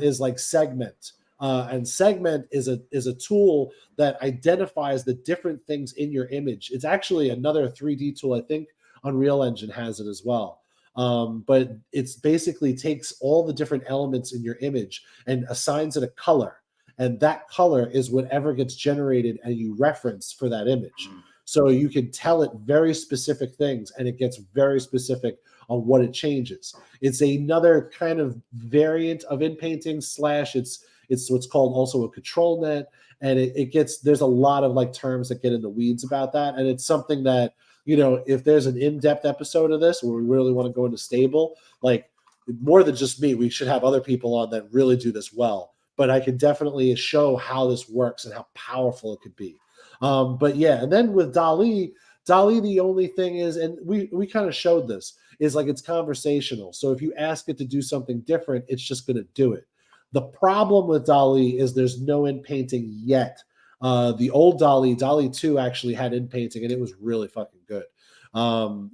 is like segment. And segment is a tool that identifies the different things in your image. It's actually another 3D tool. I think Unreal Engine has it as well. But it's basically takes all the different elements in your image and assigns it a color. And that color is whatever gets generated and you reference for that image. So you can tell it very specific things, and it gets very specific on what it changes. It's another kind of variant of inpainting / It's what's called also a control net. And there's a lot of like terms that get in the weeds about that. And it's something that, if there's an in-depth episode of this where we really want to go into stable, like more than just me, we should have other people on that really do this well. But I can definitely show how this works and how powerful it could be. But yeah, and then with DALL-E, the only thing is, and we kind of showed this, is like it's conversational. So if you ask it to do something different, it's just going to do it. The problem with DALL-E is there's no in painting yet. The old DALL-E 2 actually had in painting, and it was really fucking good.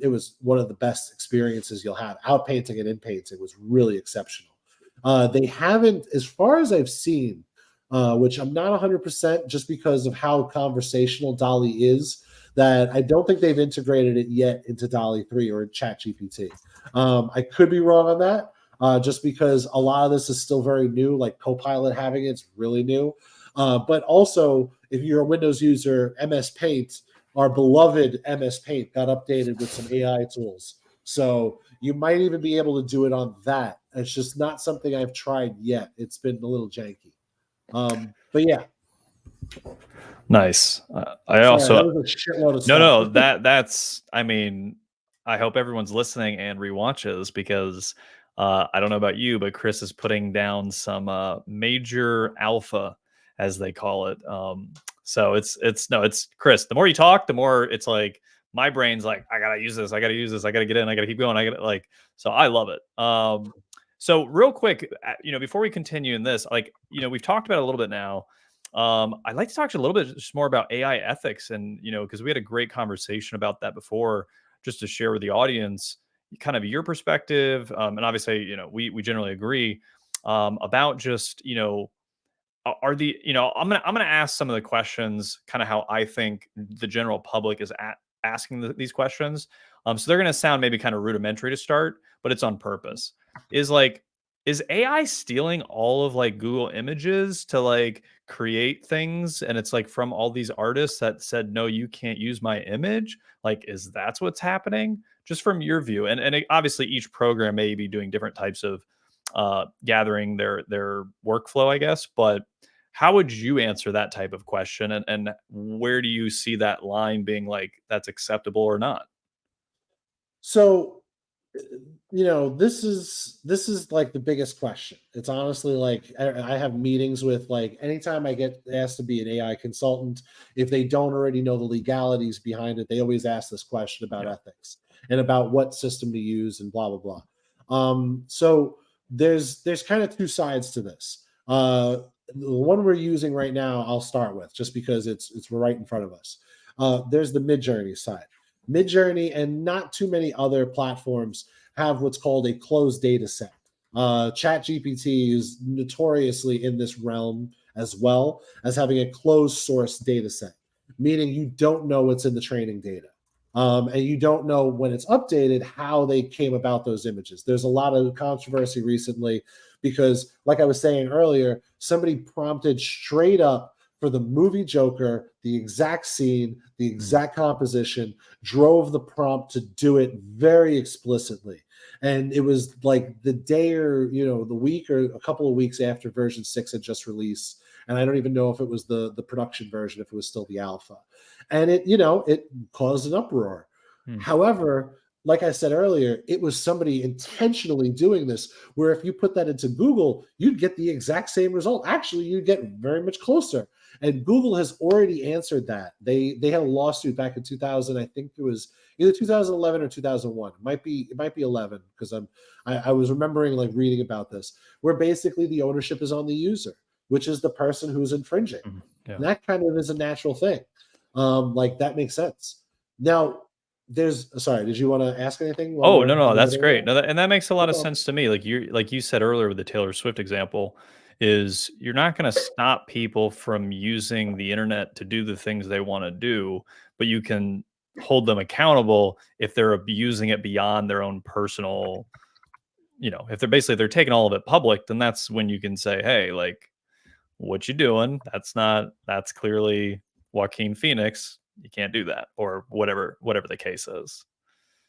It was one of the best experiences you'll have. Out painting and in painting was really exceptional. They haven't, as far as I've seen, which I'm not 100% just because of how conversational DALL-E is, that I don't think they've integrated it yet into DALL-E 3 or ChatGPT. I could be wrong on that, just because a lot of this is still very new, like Copilot having it's really new. But also, if you're a Windows user, MS Paint, our beloved MS Paint, got updated with some AI tools. So you might even be able to do it on that. It's just not something I've tried yet. It's been a little janky. But yeah. Nice. Sorry, that was a shitload of stuff. No, that's, I mean, I hope everyone's listening and rewatches, because I don't know about you, but Chris is putting down some major alpha, as they call it. So it's Chris. The more you talk, the more it's like my brain's like, I gotta use this, I gotta get in, I gotta keep going, I gotta like. So I love it. So real quick, before we continue in this, like, we've talked about it a little bit now. I'd like to talk to you a little bit just more about AI ethics, and because we had a great conversation about that before, just to share with the audience kind of your perspective, and obviously we generally agree about just are the I'm gonna ask some of the questions kind of how I think the general public is asking these questions. So they're gonna sound maybe kind of rudimentary to start, but it's on purpose. Is AI stealing all of like Google Images to like create things, and it's like from all these artists that said no, you can't use my image? Like, is that's what's happening? Just from your view, and obviously each program may be doing different types of gathering their workflow, I guess. But how would you answer that type of question, and where do you see that line being like that's acceptable or not? So this is like the biggest question. It's honestly like I have meetings with, like, anytime I get asked to be an AI consultant, if they don't already know the legalities behind it, they always ask this question about ethics and about what system to use and blah blah blah. So there's kind of two sides to this. The one we're using right now, I'll start with, just because it's right in front of us. There's the Midjourney side. Midjourney and not too many other platforms have what's called a closed data set. ChatGPT is notoriously in this realm, as well as having a closed source data set, meaning you don't know what's in the training data. And you don't know when it's updated how they came about those images. There's a lot of controversy recently because, like I was saying earlier, somebody prompted straight up for the movie Joker, the exact scene, the exact composition, drove the prompt to do it very explicitly. And it was like the day or, the week or a couple of weeks after version 6 had just released. And I don't even know if it was the production version, if it was still the alpha. And it caused an uproar. However, like I said earlier, it was somebody intentionally doing this, where if you put that into Google, you'd get the exact same result. Actually, you'd get very much closer. And Google has already answered that. They had a lawsuit back in 2000. I think it was either 2011 or 2001. It might be 11, because I was remembering like reading about this, where basically the ownership is on the user, which is the person who's infringing. And that kind of is a natural thing. Like, that makes sense. Now, sorry, did you want to ask anything? Oh, no, that's great. No, and that makes a lot of sense to me. Like you said earlier with the Taylor Swift example, is you're not going to stop people from using the internet to do the things they want to do, but you can hold them accountable if they're abusing it beyond their own personal, if they're taking all of it public, then that's when you can say, hey, like, what you doing? That's clearly Joaquin Phoenix. You can't do that, or whatever the case is.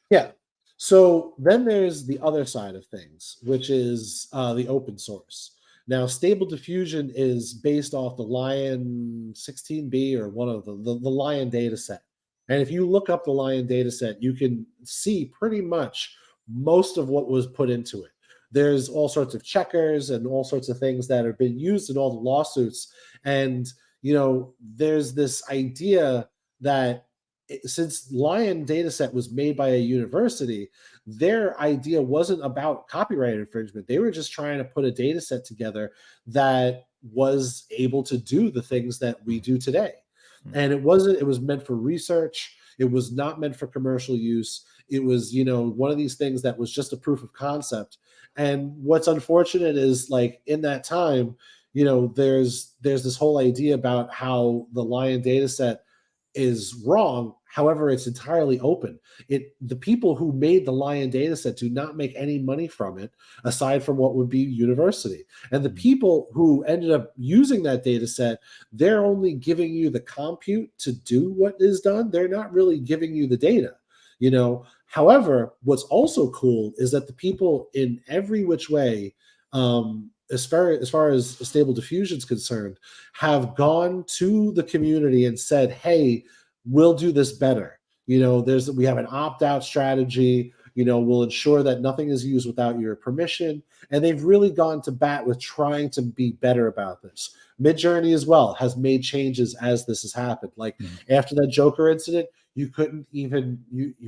Yeah. So then there's the other side of things, which is the open source. Now, Stable Diffusion is based off the Lion 16B, or one of the Lion data set. And if you look up the Lion data set, you can see pretty much most of what was put into it. There's all sorts of checkers and all sorts of things that have been used in all the lawsuits. And, there's this idea that since Lion dataset was made by a university, their idea wasn't about copyright infringement. They were just trying to put a data set together that was able to do the things that we do today. And it was meant for research. It was not meant for commercial use. It was, one of these things that was just a proof of concept. And what's unfortunate is, like, in that time, there's this whole idea about how the Lion data set is wrong. However, it's entirely open. The people who made the Lion data set do not make any money from it, aside from what would be university. And the people who ended up using that data set, they're only giving you the compute to do what is done. They're not really giving you the data. However, what's also cool is that the people in every which way, as far as Stable Diffusion is concerned, have gone to the community and said, hey, we'll do this better. We have an opt-out strategy. We'll ensure that nothing is used without your permission. And they've really gone to bat with trying to be better about this. Midjourney as well has made changes as this has happened. Like, after that Joker incident, you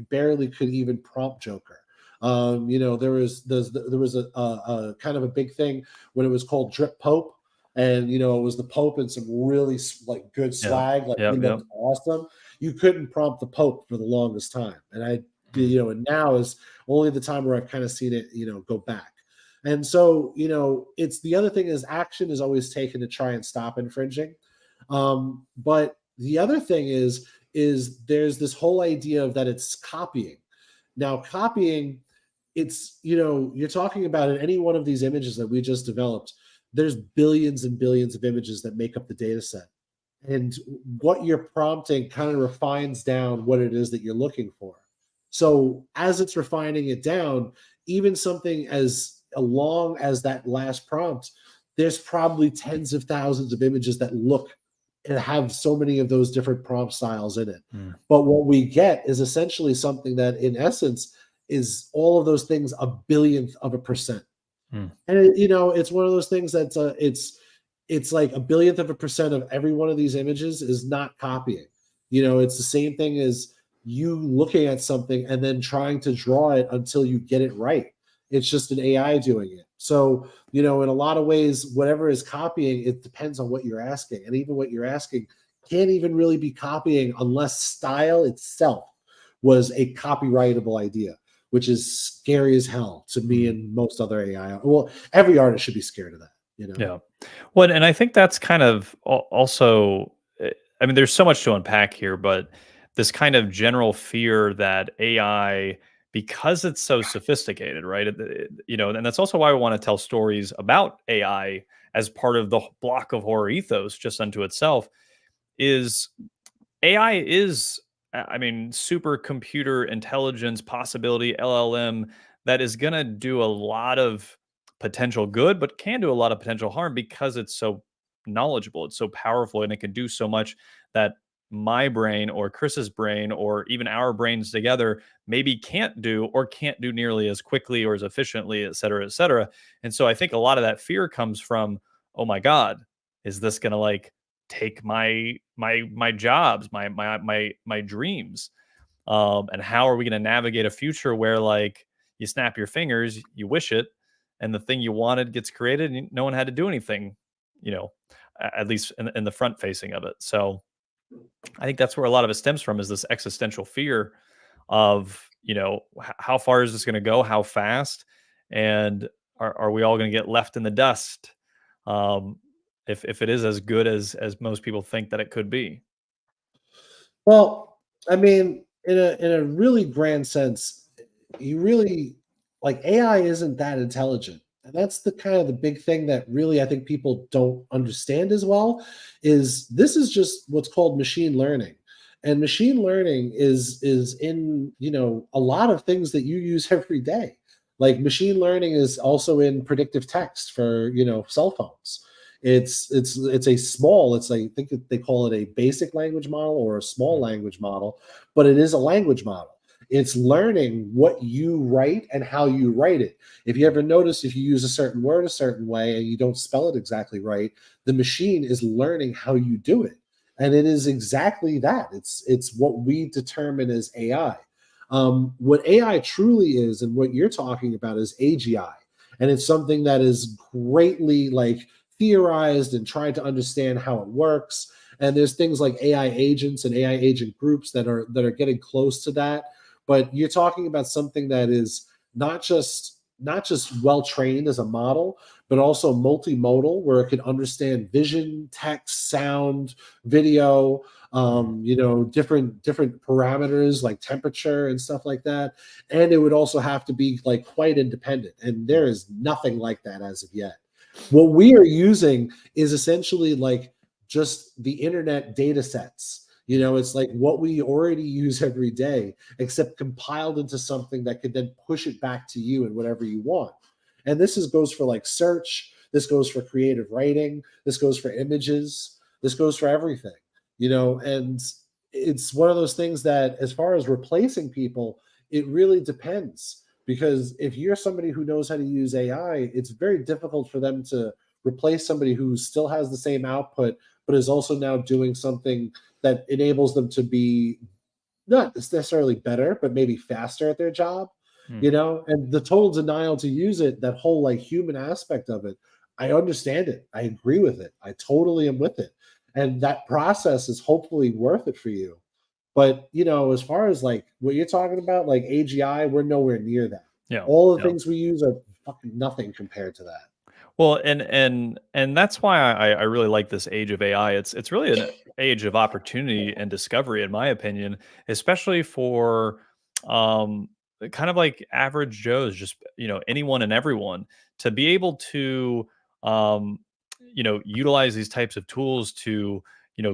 barely could even prompt Joker. There was a kind of a big thing when it was called Drip Pope, and it was the Pope and some really good swag, looked awesome. You couldn't prompt the Pope for the longest time, and and now is only the time where I've kind of seen it, go back. And so, it's the other thing is action is always taken to try and stop infringing. But the other thing is there's this whole idea of that it's copying. Now, copying, it's, you're talking about in any one of these images that we just developed, there's billions and billions of images that make up the data set. And what you're prompting kind of refines down what it is that you're looking for. So as it's refining it down, even something as long as that last prompt, there's probably tens of thousands of images that look and have so many of those different prompt styles in it. But what we get is essentially something that in essence is all of those things a billionth of a percent. And it's one of those things that's it's like a billionth of a percent of every one of these images is not copying. It's the same thing as you looking at something and then trying to draw it until you get it right. It's just an AI doing it. So, in a lot of ways, whatever is copying, it depends on what you're asking. And even what you're asking can't even really be copying unless style itself was a copyrightable idea, which is scary as hell to me and most other AI. Well, every artist should be scared of that, Yeah. Well, and I think that's kind of also, I mean, there's so much to unpack here, but this kind of general fear that AI, because it's so sophisticated, right? And that's also why we want to tell stories about AI as part of the block of horror ethos just unto itself. Is AI is, I mean, supercomputer intelligence possibility, LLM, that is going to do a lot of potential good, but can do a lot of potential harm because it's so knowledgeable, it's so powerful, and it can do so much that my brain or Chris's brain or even our brains together maybe can't do, or can't do nearly as quickly or as efficiently, et cetera, et cetera. And so I think a lot of that fear comes from, oh my God, is this going to take my jobs, my dreams? And how are we going to navigate a future where you snap your fingers, you wish it, and the thing you wanted gets created and no one had to do anything, at least in the front facing of it. So I think that's where a lot of it stems from, is this existential fear of, how far is this going to go? How fast? And are we all going to get left in the dust? If it is as good as most people think that it could be. Well, I mean, in a really grand sense, you really AI isn't that intelligent. And that's the kind of the big thing that really I think people don't understand as well, is this is just what's called machine learning. And machine learning is in, a lot of things that you use every day. Like machine learning is also in predictive text for, cell phones. It's a small, I think they call it a basic language model or a small language model, but it is a language model. It's learning what you write and how you write it. If you ever notice, if you use a certain word a certain way and you don't spell it exactly right, the machine is learning how you do it. And it is exactly that. It's what we determine as AI. What AI truly is, and what you're talking about, is AGI, and it's something that is greatly theorized and tried to understand how it works. And there's things like AI agents and AI agent groups that are getting close to that. But you're talking about something that is not just well trained as a model, but also multimodal, where it can understand vision, text, sound, video, different parameters like temperature and stuff like that. And it would also have to be quite independent. And there is nothing like that as of yet. What we are using is essentially just the internet data sets. It's like what we already use every day, except compiled into something that could then push it back to you and whatever you want. And this goes for search. This goes for creative writing. This goes for images. This goes for everything, and it's one of those things that, as far as replacing people, it really depends. Because if you're somebody who knows how to use AI, it's very difficult for them to replace somebody who still has the same output, but is also now doing something that enables them to be not necessarily better, but maybe faster at their job, and the total denial to use it, that whole human aspect of it. I understand it. I agree with it. I totally am with it. And that process is hopefully worth it for you. But as far as what you're talking about, like AGI, we're nowhere near that. Yeah. All the things we use are fucking nothing compared to that. Well, and that's why I really like this age of AI. It's really an age of opportunity and discovery, in my opinion, especially for kind of like average Joes, just anyone and everyone, to be able to um, utilize these types of tools to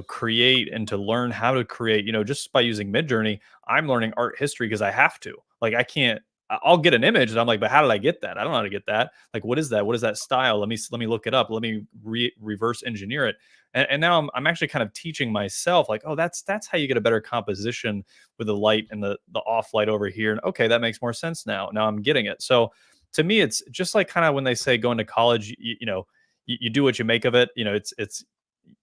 create and to learn how to create. Just by using Midjourney, I'm learning art history because I have to. Like I can't. I'll get an image and I'm like, but how did I get that? I don't know how to get that. Like, what is that? What is that style? Let me look it up. Let me reverse engineer it. And now I'm actually kind of teaching myself like, oh, that's how you get a better composition with the light and the off light over here. And okay, that makes more sense now. Now I'm getting it. So to me, it's just like kind of when they say going to college, you do what you make of it. It's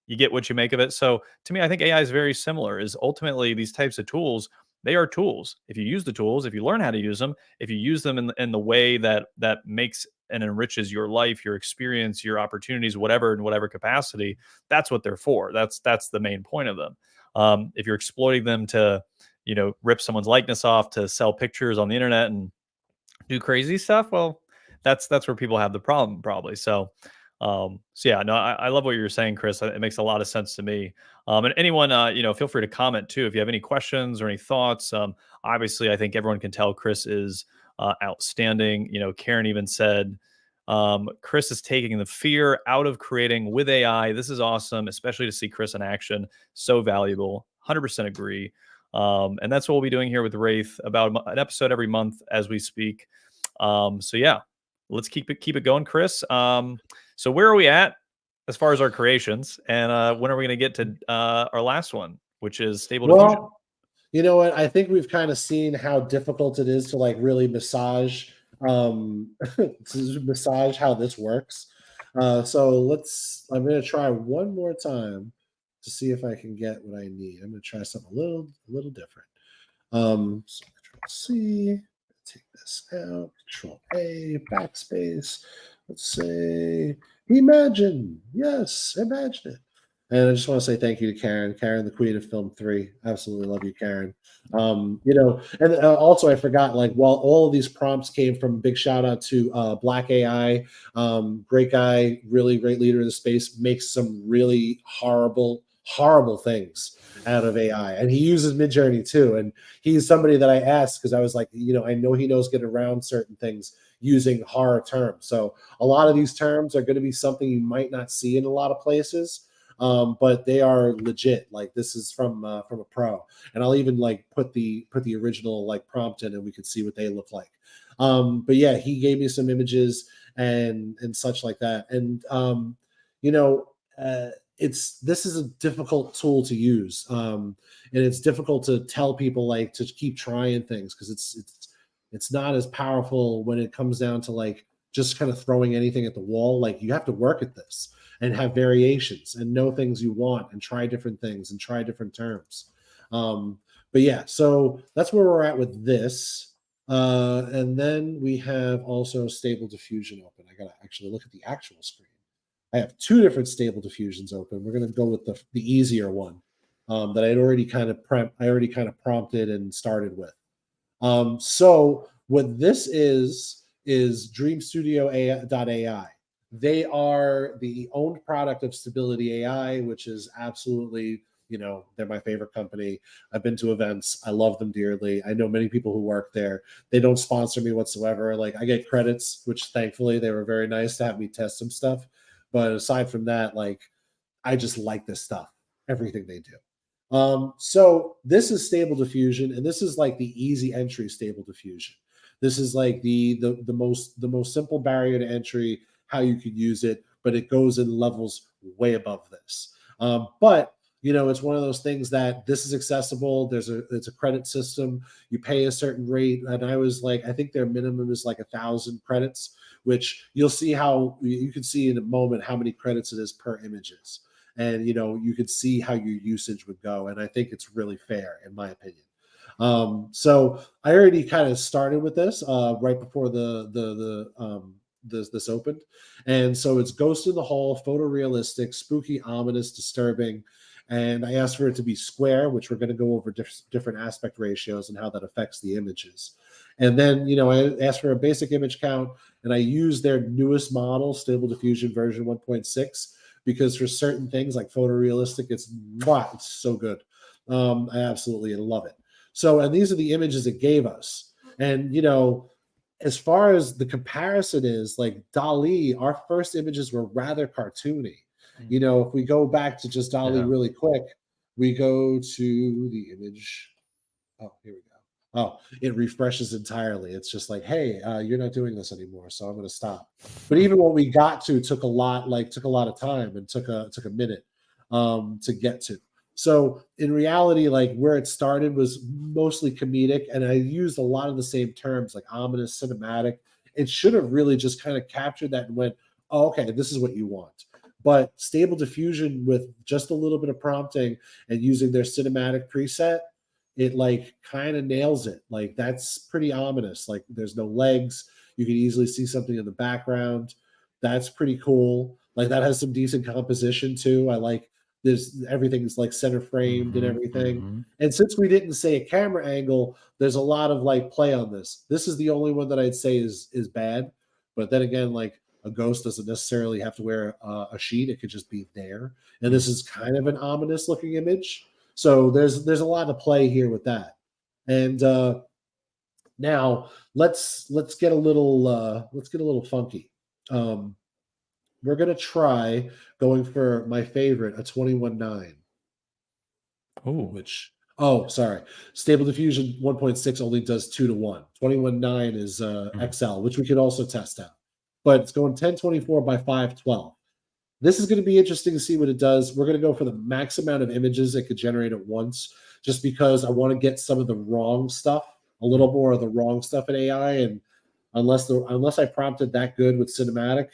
you get what you make of it. So to me, I think AI is very similar. Is ultimately these types of tools, they are tools. If you use the tools, if you learn how to use them, if you use them in the way that makes and enriches your life, your experience, your opportunities, whatever, in whatever capacity, that's what they're for. That's the main point of them. If you're exploiting them to, rip someone's likeness off to sell pictures on the internet and do crazy stuff, well, that's where people have the problem probably. So yeah, no, I love what you're saying, Chris. It makes a lot of sense to me. And anyone, feel free to comment too if you have any questions or any thoughts. Obviously, I think everyone can tell Chris is outstanding. Karen even said, Chris is taking the fear out of creating with AI. This is awesome, especially to see Chris in action. So valuable. 100% agree. And that's what we'll be doing here with WrAIth, about an episode every month as we speak. So yeah, let's keep it going, Chris. So where are we at as far as our creations, and when are we going to get to our last one, which is stable diffusion? Well, you know what? I think we've kind of seen how difficult it is to really massage to massage how this works. So I'm going to try one more time to see if I can get what I need. I'm going to try something a little different. So Control C, take this out, Control A, backspace. Let's say imagine. Yes, imagine it. And I just want to say thank you to Karen. Karen, the queen of film 3. Absolutely love you, Karen. And also I forgot, while all of these prompts came from, big shout out to Black AI, great guy, really great leader in the space, makes some really horrible things out of AI. And he uses Midjourney too. And he's somebody that I asked because I was like, I know he knows get around certain things using horror terms. So a lot of these terms are going to be something you might not see in a lot of places. But they are legit. Like this is from a pro, and I'll even put the original prompt in, and we can see what they look like. But yeah, he gave me some images and such like that. And you know, this is a difficult tool to use, and it's difficult to tell people like to keep trying things because it's not as powerful when it comes down to like just kind of throwing anything at the wall. Like you have to work at this and have variations and know things you want and try different things and try different terms. But yeah, so that's where we're at with this. And then we have also Stable Diffusion open. I gotta actually look at the actual screen. I have two different Stable Diffusions open. We're gonna go with the easier one that I'd already kind of prompted and started with. So what this is DreamStudio.ai. They are the owned product of Stability AI, which is absolutely, they're my favorite company. I've been to events. I love them dearly. I know many people who work there. They don't sponsor me whatsoever. Like I get credits, which thankfully they were very nice to have me test some stuff. But aside from that, like I just like this stuff, everything they do. So this is Stable Diffusion, and this is like the easy entry Stable Diffusion. This is like the most simple barrier to entry, how you could use it, but it goes in levels way above this. But it's one of those things that this is accessible. It's a credit system. You pay a certain rate, and I think their minimum is like 1,000 credits, which you'll see how you can see in a moment how many credits it is per images. And you could see how your usage would go, and I think it's really fair in my opinion. So I already kind of started with this right before this opened, and so it's Ghost in the Hall, photorealistic, spooky, ominous, disturbing, and I asked for it to be square, which we're going to go over different aspect ratios and how that affects the images. And then I asked for a basic image count, and I used their newest model, Stable Diffusion version 1.6. Because for certain things like photorealistic, it's so good. I absolutely love it. So, and these are the images it gave us. And, as far as the comparison is, like DALL-E, our first images were rather cartoony. If we go back to just DALL-E really quick, we go to the image. Oh, here we go. Oh, it refreshes entirely. It's just like, hey, you're not doing this anymore, so I'm going to stop. But even what we got to took a lot of time and took a minute to get to. So in reality, like where it started was mostly comedic, and I used a lot of the same terms like ominous, cinematic. It should have really just kind of captured that and went, oh, okay, this is what you want. But Stable Diffusion with just a little bit of prompting and using their cinematic preset, it like kind of nails it. Like that's pretty ominous. Like there's no legs. You can easily see something in the background. That's pretty cool. Like that has some decent composition too. I like everything's like center framed and everything. And since we didn't say a camera angle, there's a lot of like play on this. This is the only one that I'd say is bad. But then again, like a ghost doesn't necessarily have to wear a sheet. It could just be there. And this is kind of an ominous looking image. So there's a lot to play here with that. And now let's get a little funky. We're gonna try going for my favorite, a 21.9. Oh, sorry. Stable Diffusion 1.6 only does 2:1. 21.9 is XL, which we could also test out. But it's going 1024 by 512. This is going to be interesting to see what it does. We're going to go for the max amount of images it could generate at once, just because I want to get some of the wrong stuff, a little more of the wrong stuff in AI. And unless I prompted that good with cinematic,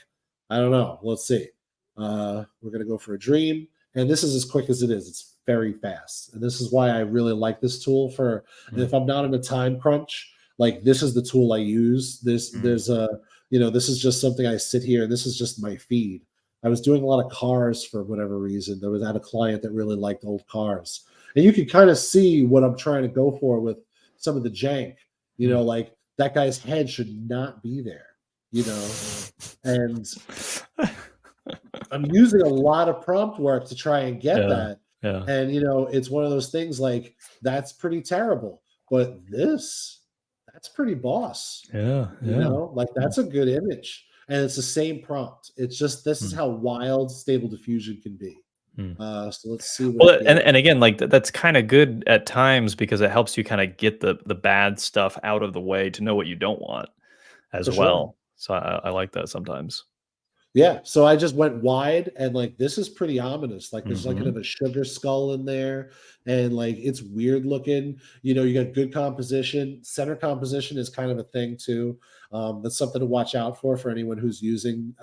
I don't know. Let's see. We're going to go for a dream. And this is as quick as it is. It's very fast. And this is why I really like this tool and if I'm not in a time crunch, like this is the tool I use. There's this is just something I sit here and this is just my feed. I was doing a lot of cars for whatever reason. I had a client that really liked old cars. And you can kind of see what I'm trying to go for with some of the jank. Like that guy's head should not be there, and I'm using a lot of prompt work to try and get that. Yeah. And, it's one of those things like that's pretty terrible. But that's pretty boss. Yeah. Like that's a good image. And it's the same prompt. It's just this is how wild Stable Diffusion can be. So let's see. Well, and again, like that's kind of good at times because it helps you kind of get the bad stuff out of the way to know what you don't want. as For sure. well. So I like that sometimes. Yeah, so I just went wide, and like this is pretty ominous. Like there's like kind Mhm. of a sugar skull in there, and like it's weird looking. You know, you got good composition. Center composition is kind of a thing too. That's something to watch out for anyone who's using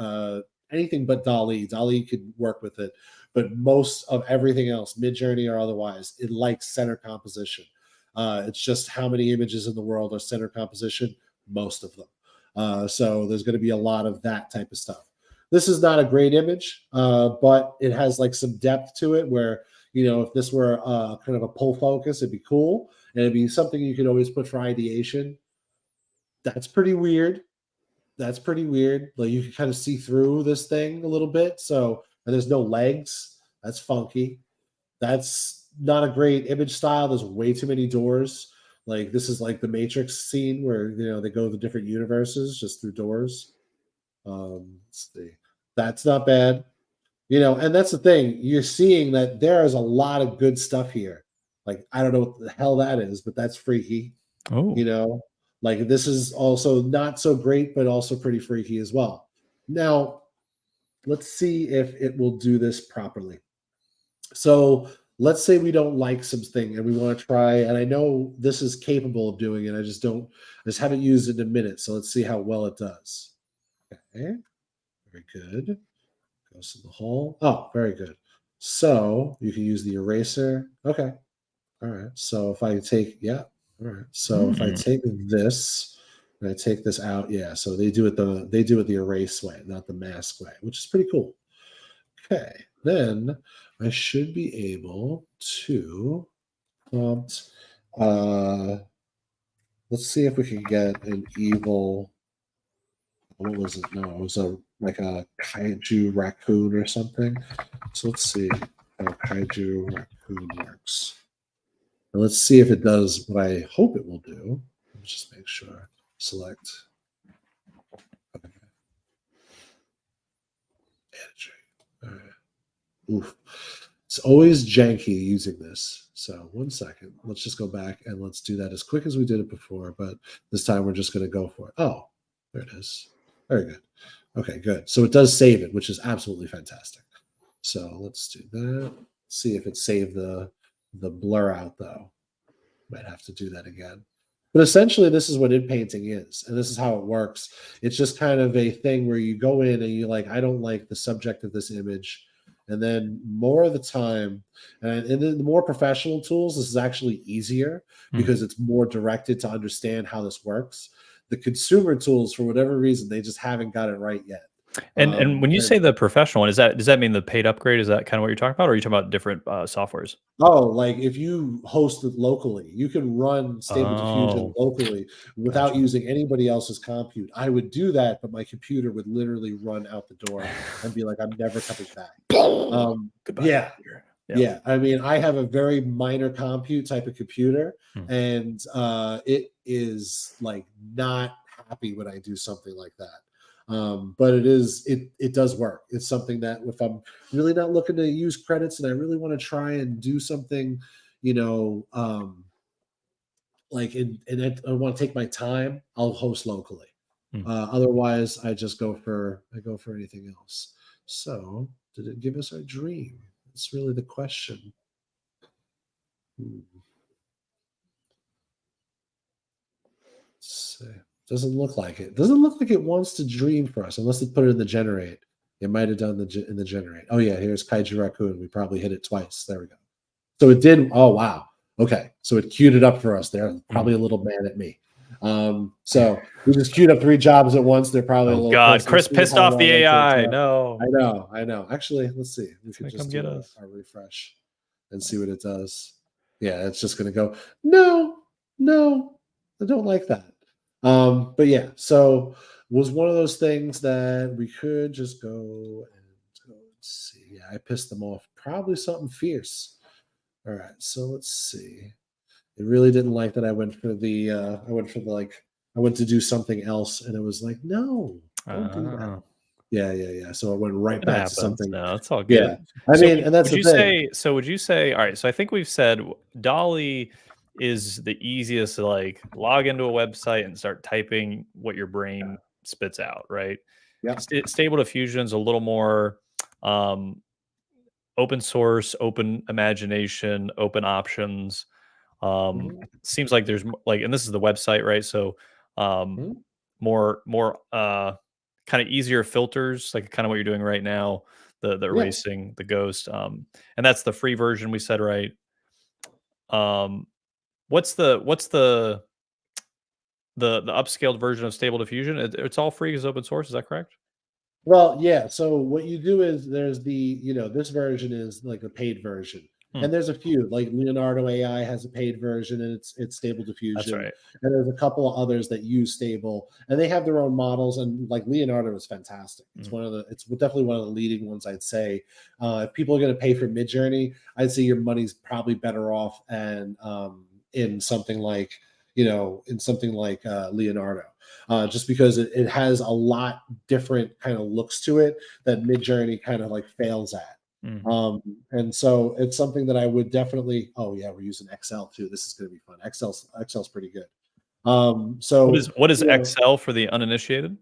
anything but DALL-E. DALL-E could work with it, but most of everything else, Midjourney or otherwise, it likes center composition. It's just how many images in the world are center composition? Most of them. So there's going to be a lot of that type of stuff. This is not a great image, but it has like some depth to it where, you know, if this were kind of a pull focus, it'd be cool. And it'd be something you could always put for ideation. That's pretty weird. That's pretty weird. Like you can kind of see through this thing a little bit. So, and there's no legs. That's funky. That's not a great image style. There's way too many doors. Like this is like the Matrix scene where, you know, they go to different universes just through doors. Let's see. That's not bad. You know, and that's the thing. You're seeing that there is a lot of good stuff here. Like, I don't know what the hell that is, but that's freaky. Oh, You know, like this is also not so great, but also pretty freaky as well. Now, let's see if it will do this properly. So let's say we don't like something and we want to try, and I know this is capable of doing it. I just haven't used it in a minute. So let's see how well it does. Okay. Very good. Goes to the hole. Oh, very good. So you can use the eraser. Okay. All right. So if I take, yeah. All right. So if I take this and I take this out, yeah. So they do it the erase way, not the mask way, which is pretty cool. Okay. Then I should be able to prompt. Let's see if we can get an evil. What was it? No, it was like a kaiju raccoon or something. So let's see how kaiju raccoon works. And let's see if it does what I hope it will do. Let's just make sure. Select. Okay. All right. Oof. It's always janky using this. So 1 second. Let's just go back and let's do that as quick as we did it before. But this time we're just going to go for it. Oh, there it is. Very good. Okay, good. So it does save it, which is absolutely fantastic. So let's do that. See if it saved the blur out though. Might have to do that again. But essentially, this is what painting is, and this is how it works. It's just kind of a thing where you go in and you're like, I don't like the subject of this image. And then more of the time, and in the more professional tools, this is actually easier because it's more directed to understand how this works. The consumer tools, for whatever reason, they just haven't got it right yet. and when you say the professional one, does that mean the paid upgrade? Is that kind of what you're talking about, or are you talking about different softwares? Oh, like if you host it locally, you can run Stable Diffusion Oh, locally without gotcha. using anybody else's compute. I would do that, but my computer would literally run out the door and be like, I'm never coming back. Goodbye. Yeah. Yeah. Yeah. I mean, I have a very minor compute type of computer, and it is like not happy when I do something like that. But it does work. It's something that if I'm really not looking to use credits and I really want to try and do something, you know, like I want to take my time, I'll host locally. Otherwise, I go for anything else. So, did it give us our dream? That's really the question. Let's see. Doesn't look like it. Doesn't look like it wants to dream for us unless it put it in the generate. It might have done in the generate. Oh yeah, here's Kaiju Raccoon. We probably hit it twice. There we go. So it did. Oh wow. Okay, so it queued it up for us there. Probably a little mad at me. So we just queued up 3 jobs at once. They're probably a little. God, Chris pissed off the AI. No. I know. Actually, let's see. We could just come do get us. a refresh and see what it does. Yeah, it's just going to go. No, I don't like that. But yeah, so was one of those things that we could just go and let's see. Yeah, I pissed them off. Probably something fierce. All right, so let's see. It really didn't like that I went to do something else, and it was like, no, don't do that. Yeah. So it went right back to something. No, it's all good. Yeah, I mean, and that's the thing. Would you say? All right. So I think we've said DALL-E is the easiest to like log into a website and start typing what your brain spits out, right? Yeah. Stable Diffusion is a little more open source, open imagination, open options. Seems like there's like, and this is the website, right? So more kind of easier filters, like kind of what you're doing right now, the erasing, the ghost, and that's the free version we said, right? What's the upscaled version of Stable Diffusion? It's all free as open source, is that correct? Well, yeah. So what you do is there's the, this version is like a paid version. And there's a few, like Leonardo AI has a paid version, and it's Stable Diffusion. That's right. And there's a couple of others that use Stable, and they have their own models. And like Leonardo is fantastic. It's it's definitely one of the leading ones, I'd say. If people are going to pay for Midjourney, I'd say your money's probably better off and in something like Leonardo. Just because it has a lot different kind of looks to it that Midjourney kind of like fails at. And so it's something that I would definitely. Oh yeah, we're using Excel too. This is going to be fun. Excel's pretty good. So what is Excel for the uninitiated?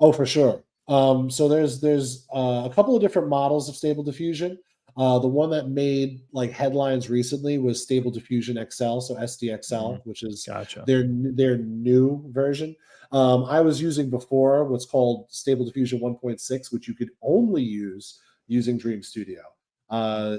Oh, for sure. So there's a couple of different models of Stable Diffusion. The one that made like headlines recently was Stable Diffusion XL, so SDXL, which is their new version. I was using before what's called Stable Diffusion 1.6, which you could only use using Dream Studio.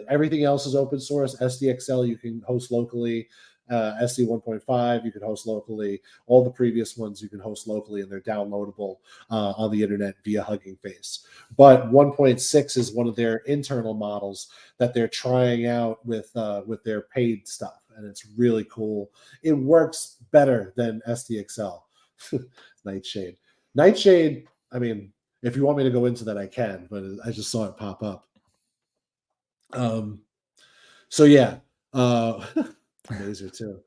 Everything else is open source. SDXL you can host locally. SD 1.5 you can host locally. All the previous ones you can host locally, and they're downloadable on the internet via Hugging Face. But 1.6 is one of their internal models that they're trying out with their paid stuff, and it's really cool. It works better than SDXL. Nightshade. I mean, if you want me to go into that, I can, but I just saw it pop up. So yeah, laser too.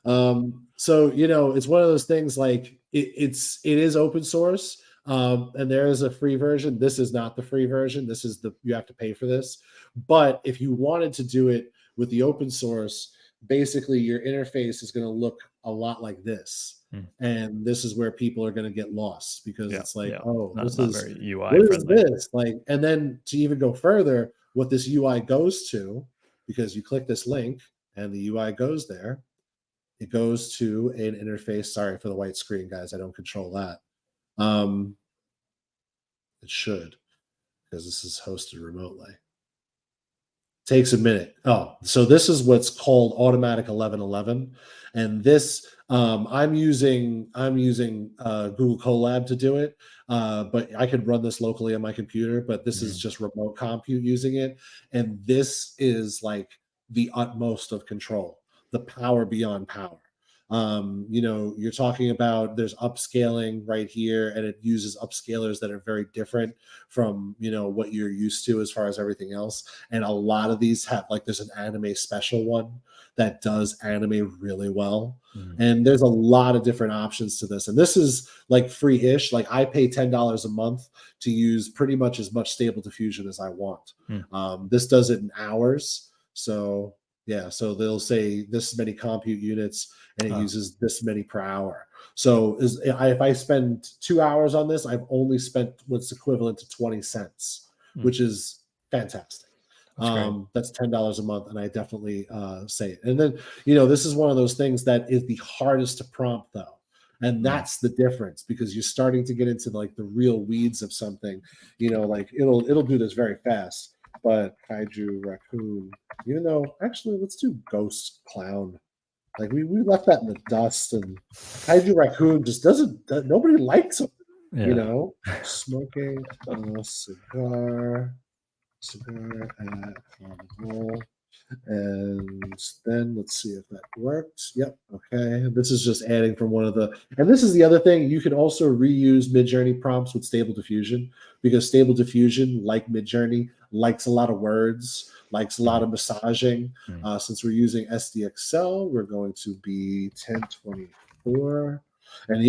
So it's one of those things like it is open source, and there is a free version. This is not the free version. This is you have to pay for this. But if you wanted to do it with the open source, basically your interface is going to look a lot like this. And this is where people are going to get lost because it's like, this is very UI what friendly. Is this like? And then to even go further, what this UI goes to, because you click this link and the UI goes there, it goes to an interface. Sorry for the white screen, guys. I don't control that. It should, because this is hosted remotely. Takes a minute. Oh, so this is what's called automatic 1111, and this I'm using Google Colab to do it, but I could run this locally on my computer. But this is just remote compute using it, and this is like the utmost of control, the power beyond power. You're talking about there's upscaling right here, and it uses upscalers that are very different from what you're used to as far as everything else. And a lot of these have like there's an anime special one that does anime really well. And there's a lot of different options to this. And this is like free-ish. Like I pay $10 a month to use pretty much as much Stable Diffusion as I want. This does it in hours. So yeah, so they'll say this many compute units, and it uses this many per hour. So if I spend 2 hours on this, I've only spent what's equivalent to 20 cents, which is fantastic. That's $10 a month, and I definitely say it. And then this is one of those things that is the hardest to prompt, though, and that's the difference, because you're starting to get into like the real weeds of something. Like it'll do this very fast. But Kaiju Raccoon, even though actually let's do Ghost Clown. Like we left that in the dust, and Kaiju Raccoon just doesn't. Nobody likes him. Smoking a cigar at Carnival. And then let's see if that worked. Yep. Okay. This is just adding from one of the, and this is the other thing. You can also reuse Midjourney prompts with Stable Diffusion, because Stable Diffusion, like Midjourney, likes a lot of words, likes a lot of massaging. Since we're using SDXL, we're going to be 1024. And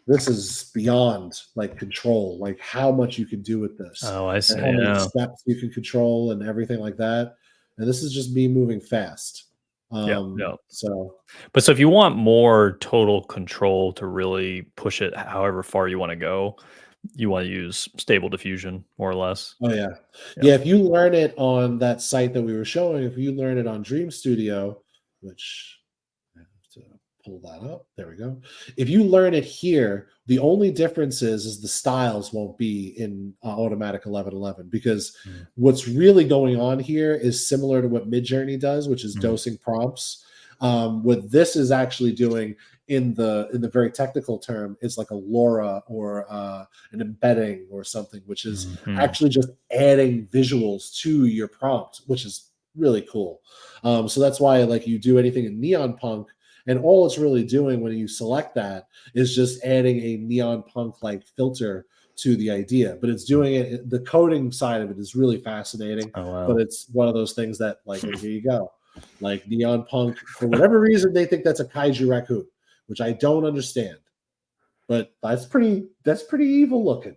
this is beyond like control, like how much you can do with this. Oh, I see. And how many steps you can control and everything like that. And this is just me moving fast. Yeah. So if you want more total control to really push it however far you want to go, you want to use stable diffusion more or less. oh yeah. If you learn it on that site that we were showing, if you learn it on Dream Studio, which I have to pull that up, there we go. If you learn it here, the only difference is the styles won't be in automatic 1111, because what's really going on here is similar to what Midjourney does, which is dosing prompts. What this is actually doing in the very technical term is like a LoRa or an embedding or something, which is actually just adding visuals to your prompt, which is really cool. So that's why, like, you do anything in Neon Punk, and all it's really doing when you select that is just adding a Neon Punk like filter to the idea, but it's doing it. The coding side of it is really fascinating. Oh, wow. But it's one of those things that, like, here you go. Like, Neon Punk, for whatever reason, they think that's a kaiju raccoon, which I don't understand. But that's pretty evil looking.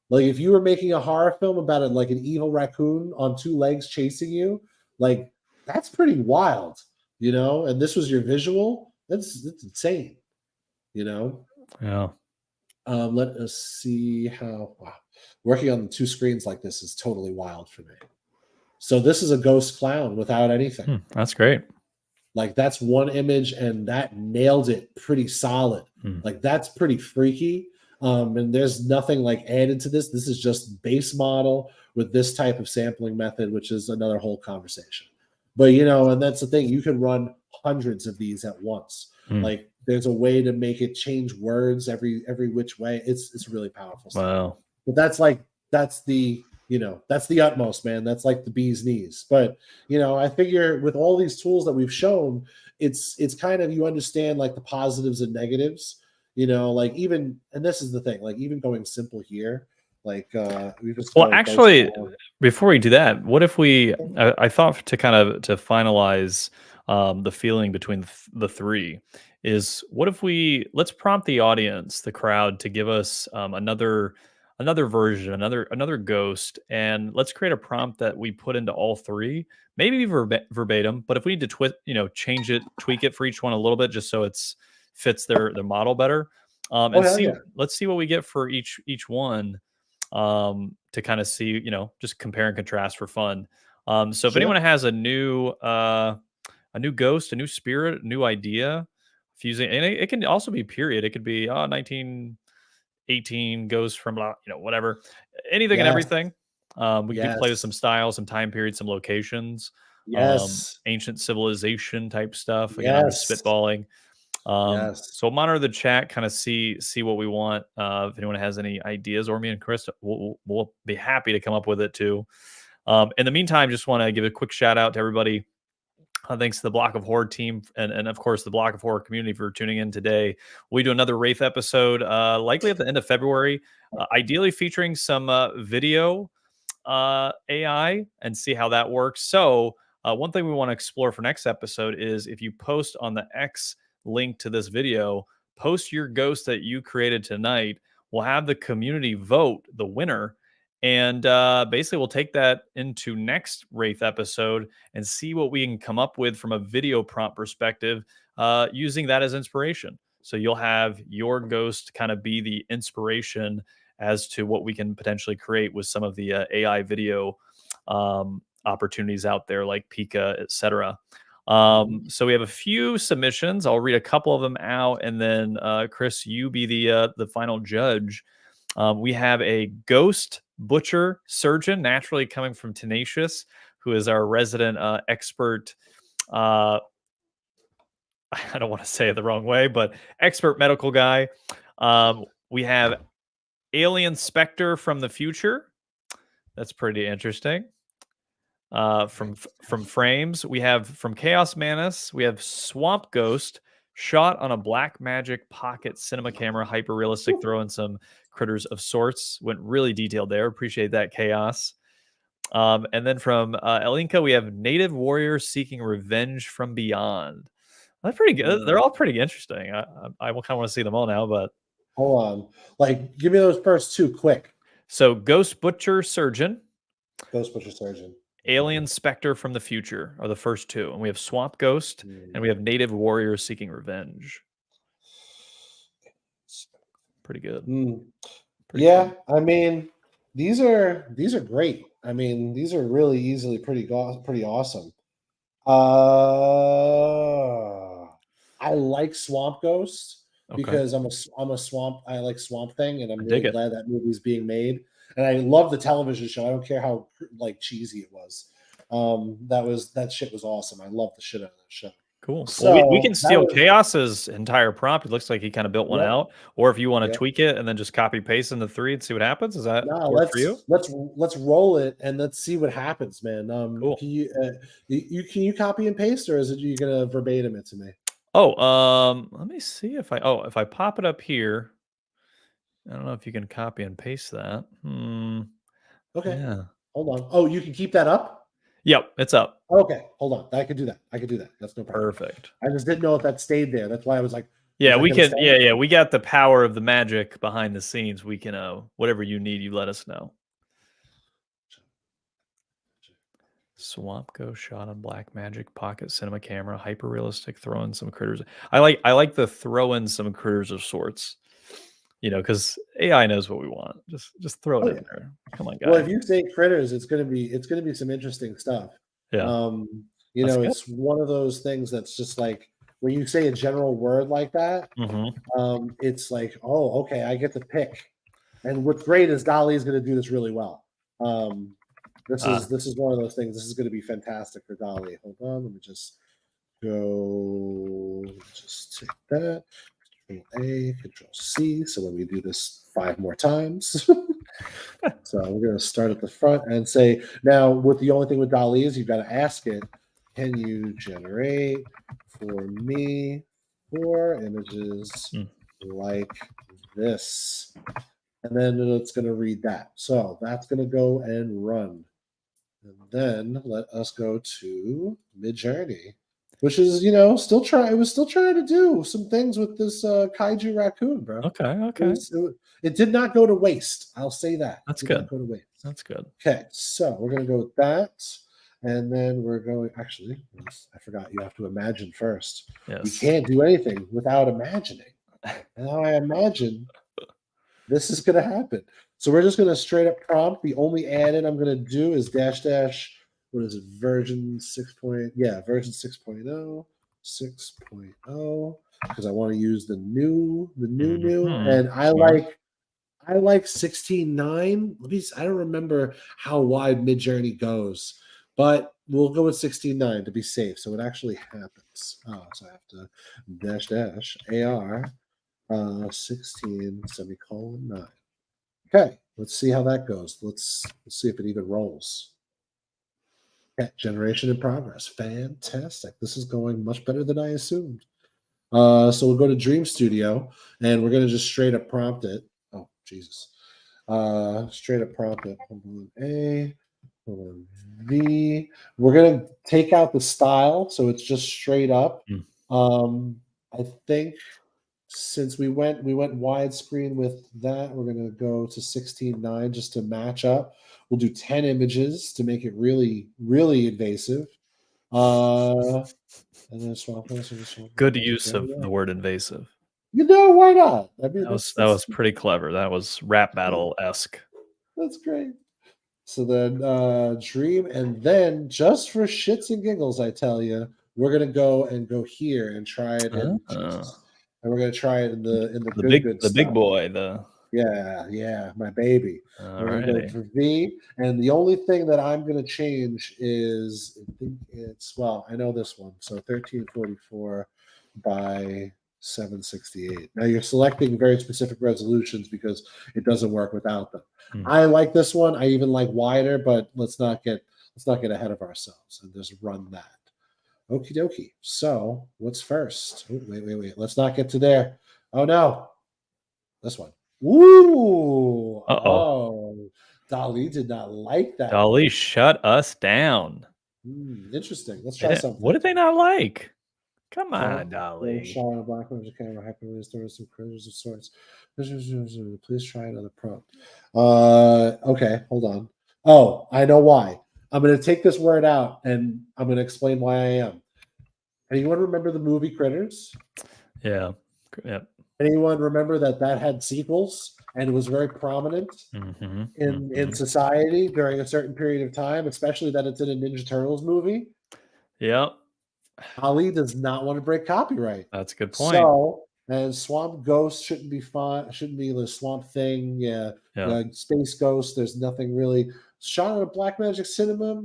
Like, if you were making a horror film about it, like an evil raccoon on two legs chasing you, like, that's pretty wild, you know? And this was your visual. That's insane, you know? Yeah. Let us see how, wow. Working on the two screens like this is totally wild for me. So this is a ghost clown without anything. That's great. Like, that's one image, and that nailed it pretty solid. Like, that's pretty freaky. And there's nothing like added to this. This is just base model with this type of sampling method, which is another whole conversation. But, you know, and that's the thing, you can run hundreds of these at once. Like, there's a way to make it change words every which way. It's really powerful stuff. Wow. But that's the, you know, that's the utmost, man. That's like the bee's knees. But, you know, I figure with all these tools that we've shown, it's kind of, you understand like the positives and negatives, you know, like, even, and this is the thing, like, even going simple here, like, we just, well, actually, before we do that, what if we, I thought to finalize the feeling between the three is, what if let's prompt the audience, the crowd, to give us another version, another ghost, and let's create a prompt that we put into all three, maybe verbatim, but if we need to change it, tweak it for each one a little bit, just so it's fits their model better, let's see what we get for each one, to kind of see, just compare and contrast for fun. So if anyone has a new ghost, a new spirit, a new idea, fusing, and it can also be period. It could be 1918 goes from whatever, anything and everything. We could play with some styles, some time periods, some locations, ancient civilization type stuff. Again, I'm just spitballing. So we'll monitor the chat, kind of see what we want. If anyone has any ideas, or me and Chris, we'll be happy to come up with it too. In the meantime, just want to give a quick shout out to everybody. Thanks to the Block of Horror team, and of course the Block of Horror community for tuning in today. We do another WrAIth episode, likely at the end of February, ideally featuring some video AI, and see how that works. So one thing we want to explore for next episode is, if you post on the X link to this video, post your ghost that you created tonight. We'll have the community vote the winner, and basically we'll take that into next WrAIth episode and see what we can come up with from a video prompt perspective, using that as inspiration. So you'll have your ghost kind of be the inspiration as to what we can potentially create with some of the AI video opportunities out there, like Pika, etc. So we have a few submissions. I'll read a couple of them out, and then Chris, you be the final judge. We have a ghost butcher surgeon, naturally coming from Tenacious, who is our resident expert. I don't want to say it the wrong way, but expert medical guy. We have Alien Spectre from the future. That's pretty interesting. From Frames, we have from Chaos Manus, we have Swamp Ghost, shot on a Black Magic Pocket cinema camera, hyper realistic, throw in some critters of sorts. Went really detailed there. Appreciate that, Chaos. And then from Elinka, we have Native Warrior seeking revenge from beyond. That's pretty good. They're all pretty interesting. I kind of want to see them all now, but hold on. Like, give me those first two quick. So Ghost Butcher Surgeon. Ghost Butcher Surgeon. Alien Spectre from the Future are the first two. And we have Swamp Ghost and we have Native Warrior Seeking Revenge. Pretty good. Pretty Yeah, cool. I mean, these are great. I mean, these are really easily pretty awesome. I like Swamp Ghost because I'm a swamp. I like Swamp Thing, and I'm really glad that movie's being made. And I love the television show. I don't care how like cheesy it was. That shit was awesome. I love the shit out of that show. Cool. So well, we can steal Chaos's entire prompt. It looks like he kind of built one out. Or if you want to tweak it and then just copy paste into 3 and see what happens, is that work for you? Let's roll it and let's see what happens, man. Cool. Can you copy and paste, or is it you gonna verbatim it to me? Oh, let me see if I pop it up here. I don't know if you can copy and paste that. Okay. Yeah. Hold on. Oh, you can keep that up? Yep, it's up. Okay, hold on. I can do that. That's no problem. Perfect. I just didn't know if that stayed there. That's why I was like, yeah, we can. Yeah. We got the power of the magic behind the scenes. We can, whatever you need, you let us know. Swamp Ghost shot on black magic, pocket cinema camera, hyper realistic, throw in some critters. I like the throw in some critters of sorts. Because AI knows what we want. Just throw it in there. Come on, guys. Well, if you say critters, it's gonna be some interesting stuff. Yeah. It's one of those things that's just like when you say a general word like that, it's like, oh, okay, I get to pick. And what's great is DALL-E is going to do this really well. This is one of those things. This is going to be fantastic for DALL-E. Hold on, let me just go. Just take that. Control-A, Control-C. So when we do this 5 more times, so we're going to start at the front and say, now, with the only thing with DALL-E is you've got to ask it, can you generate for me 4 images like this? And then it's going to read that. So that's going to go and run. And then let us go to Midjourney, which is, still trying to do some things with this kaiju raccoon, bro. Okay. It did not go to waste. I'll say that. That's good. Go to waste. That's good. Okay, so we're going to go with that. And then we're going, actually, I forgot, you have to imagine first. Yes. You can't do anything without imagining. And how I imagine this is going to happen. So we're just going to straight up prompt. The only add-in I'm going to do is -- what is it? Version 6.0, 6.0, because I want to use the new. And I like 16:9. I don't remember how wide Midjourney goes, but we'll go with 16:9 to be safe. So it actually happens. So I have to -- AR 16:9. Okay, let's see how that goes. Let's see if it even rolls. Okay, generation in progress. Fantastic. This is going much better than I assumed. So we'll go to Dream Studio and we're going to just straight up prompt it. Oh, Jesus. Straight up prompt it. Hold on. A, hold on. V. We're going to take out the style. So it's just straight up. I think since we went widescreen with that, we're going to go to 16:9 just to match up. We'll do 10 images to make it really, really invasive. And then good use of the word invasive. Why not? I mean, that was pretty clever. That was rap battle-esque. That's great. So then Dream, and then just for shits and giggles, I tell you, we're going to go here and try it. And we're going to try it in the big boy, my baby. We're going to go for V, and the only thing that I'm going to change is I know this one. So 1344 by 768. Now you're selecting very specific resolutions because it doesn't work without them. I like this one. I even like wider, but let's not get ahead of ourselves and just run that. Okie dokie. So what's first? Oh, wait. Let's not get to there. Oh no. This one. Ooh. Oh. DALL-E did not like that. DALL-E shut us down. Interesting. Let's try something. What did they not like? Come on, DALL-E. Shot on a black magic camera, hyper some critters of sorts. Please try another prompt. Okay, hold on. Oh, I know why. I'm going to take this word out, and I'm going to explain why I am. Anyone remember the movie Critters? Yeah. Yep. Anyone remember that had sequels and it was very prominent in society during a certain period of time, especially that it's in a Ninja Turtles movie? Yep. Ali does not want to break copyright. That's a good point. So, and Swamp Ghost shouldn't be fun. Shouldn't be the Swamp Thing. Yeah. Space Ghost. There's nothing really shot on a Black Magic Cinema.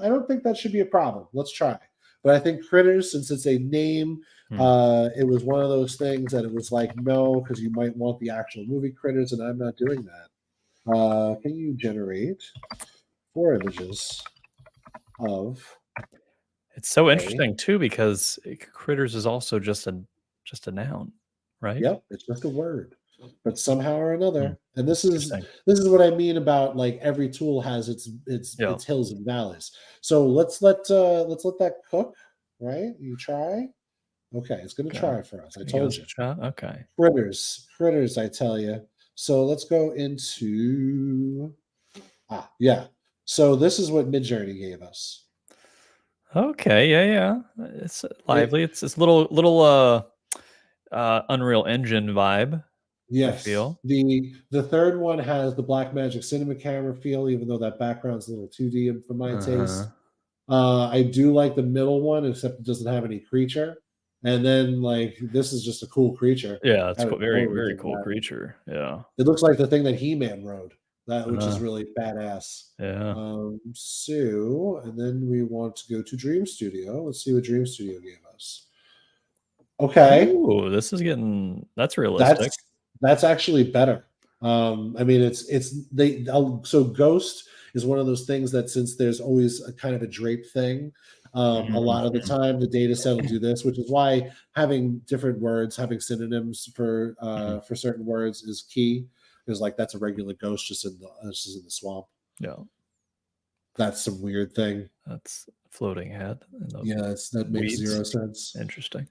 I don't think that should be a problem. Let's try. But I think Critters, since it's a name, it was one of those things that it was like, no, because you might want the actual movie Critters, and I'm not doing that. Can you generate 4 images of? It's so interesting too, because Critters is also just a noun, right? Yep, it's just a word, but somehow or another, and this is what I mean about like every tool has its hills and valleys. So let's let that cook, right? You try. Okay, it's going to try for us. I told you. Okay. Critters, I tell you. So let's go into yeah. So this is what Midjourney gave us. Okay, yeah. It's lively. It's this little Unreal Engine vibe. Yes. I feel. The third one has the Blackmagic Cinema camera feel, even though that background's a little 2D for my taste. I do like the middle one, except it doesn't have any creature. And then like this is just a cool creature. Yeah, it's cool. Very cool creature. Yeah. It looks like the thing that He-Man rode. Which is really badass. Yeah. So, and then we want to go to Dream Studio. Let's see what Dream Studio gave us. Okay. Ooh, that's realistic. That's actually better. I mean, so Ghost is one of those things that since there's always a kind of a drape thing, a lot of the time the data set will do this, which is why having different words, having synonyms for certain words is key. Because like that's a regular ghost just in the swamp. Yeah, that's some weird thing. That's a floating head. That makes zero sense. Interesting.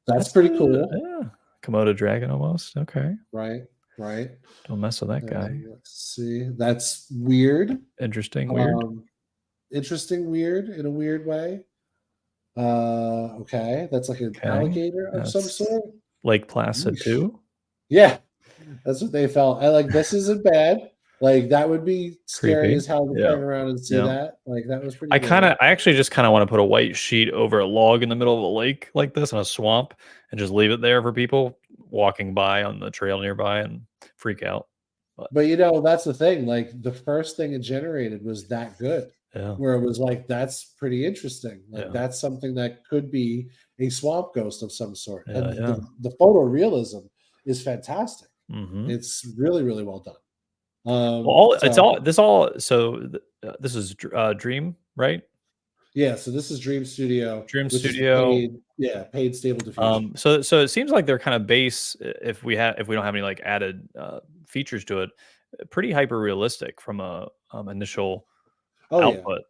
That's pretty cool. Yeah, Komodo dragon almost. Okay. Right. Don't mess with that guy. Let's see. That's weird. Interesting. Weird. Interesting. Weird in a weird way. Okay. That's like an alligator of some sort. Lake Placid too. Yeah. That's what they felt. This isn't bad. Like that would be scary Creepy. as hell to turn around and see that. Like that was pretty. I actually just kind of want to put a white sheet over a log in the middle of a lake like this in a swamp and just leave it there for people walking by on the trail nearby and freak out. But that's the thing. Like the first thing it generated was that good. Yeah. Where it was like, that's pretty interesting. Like that's something that could be a swamp ghost of some sort. And the photorealism is fantastic. It's really, really well done. This is Dream, right? Yeah, so this is Dream Studio. Paid stable diffusion. So it seems like they're kind of base if we don't have any like added features to it, pretty hyper realistic from a initial output.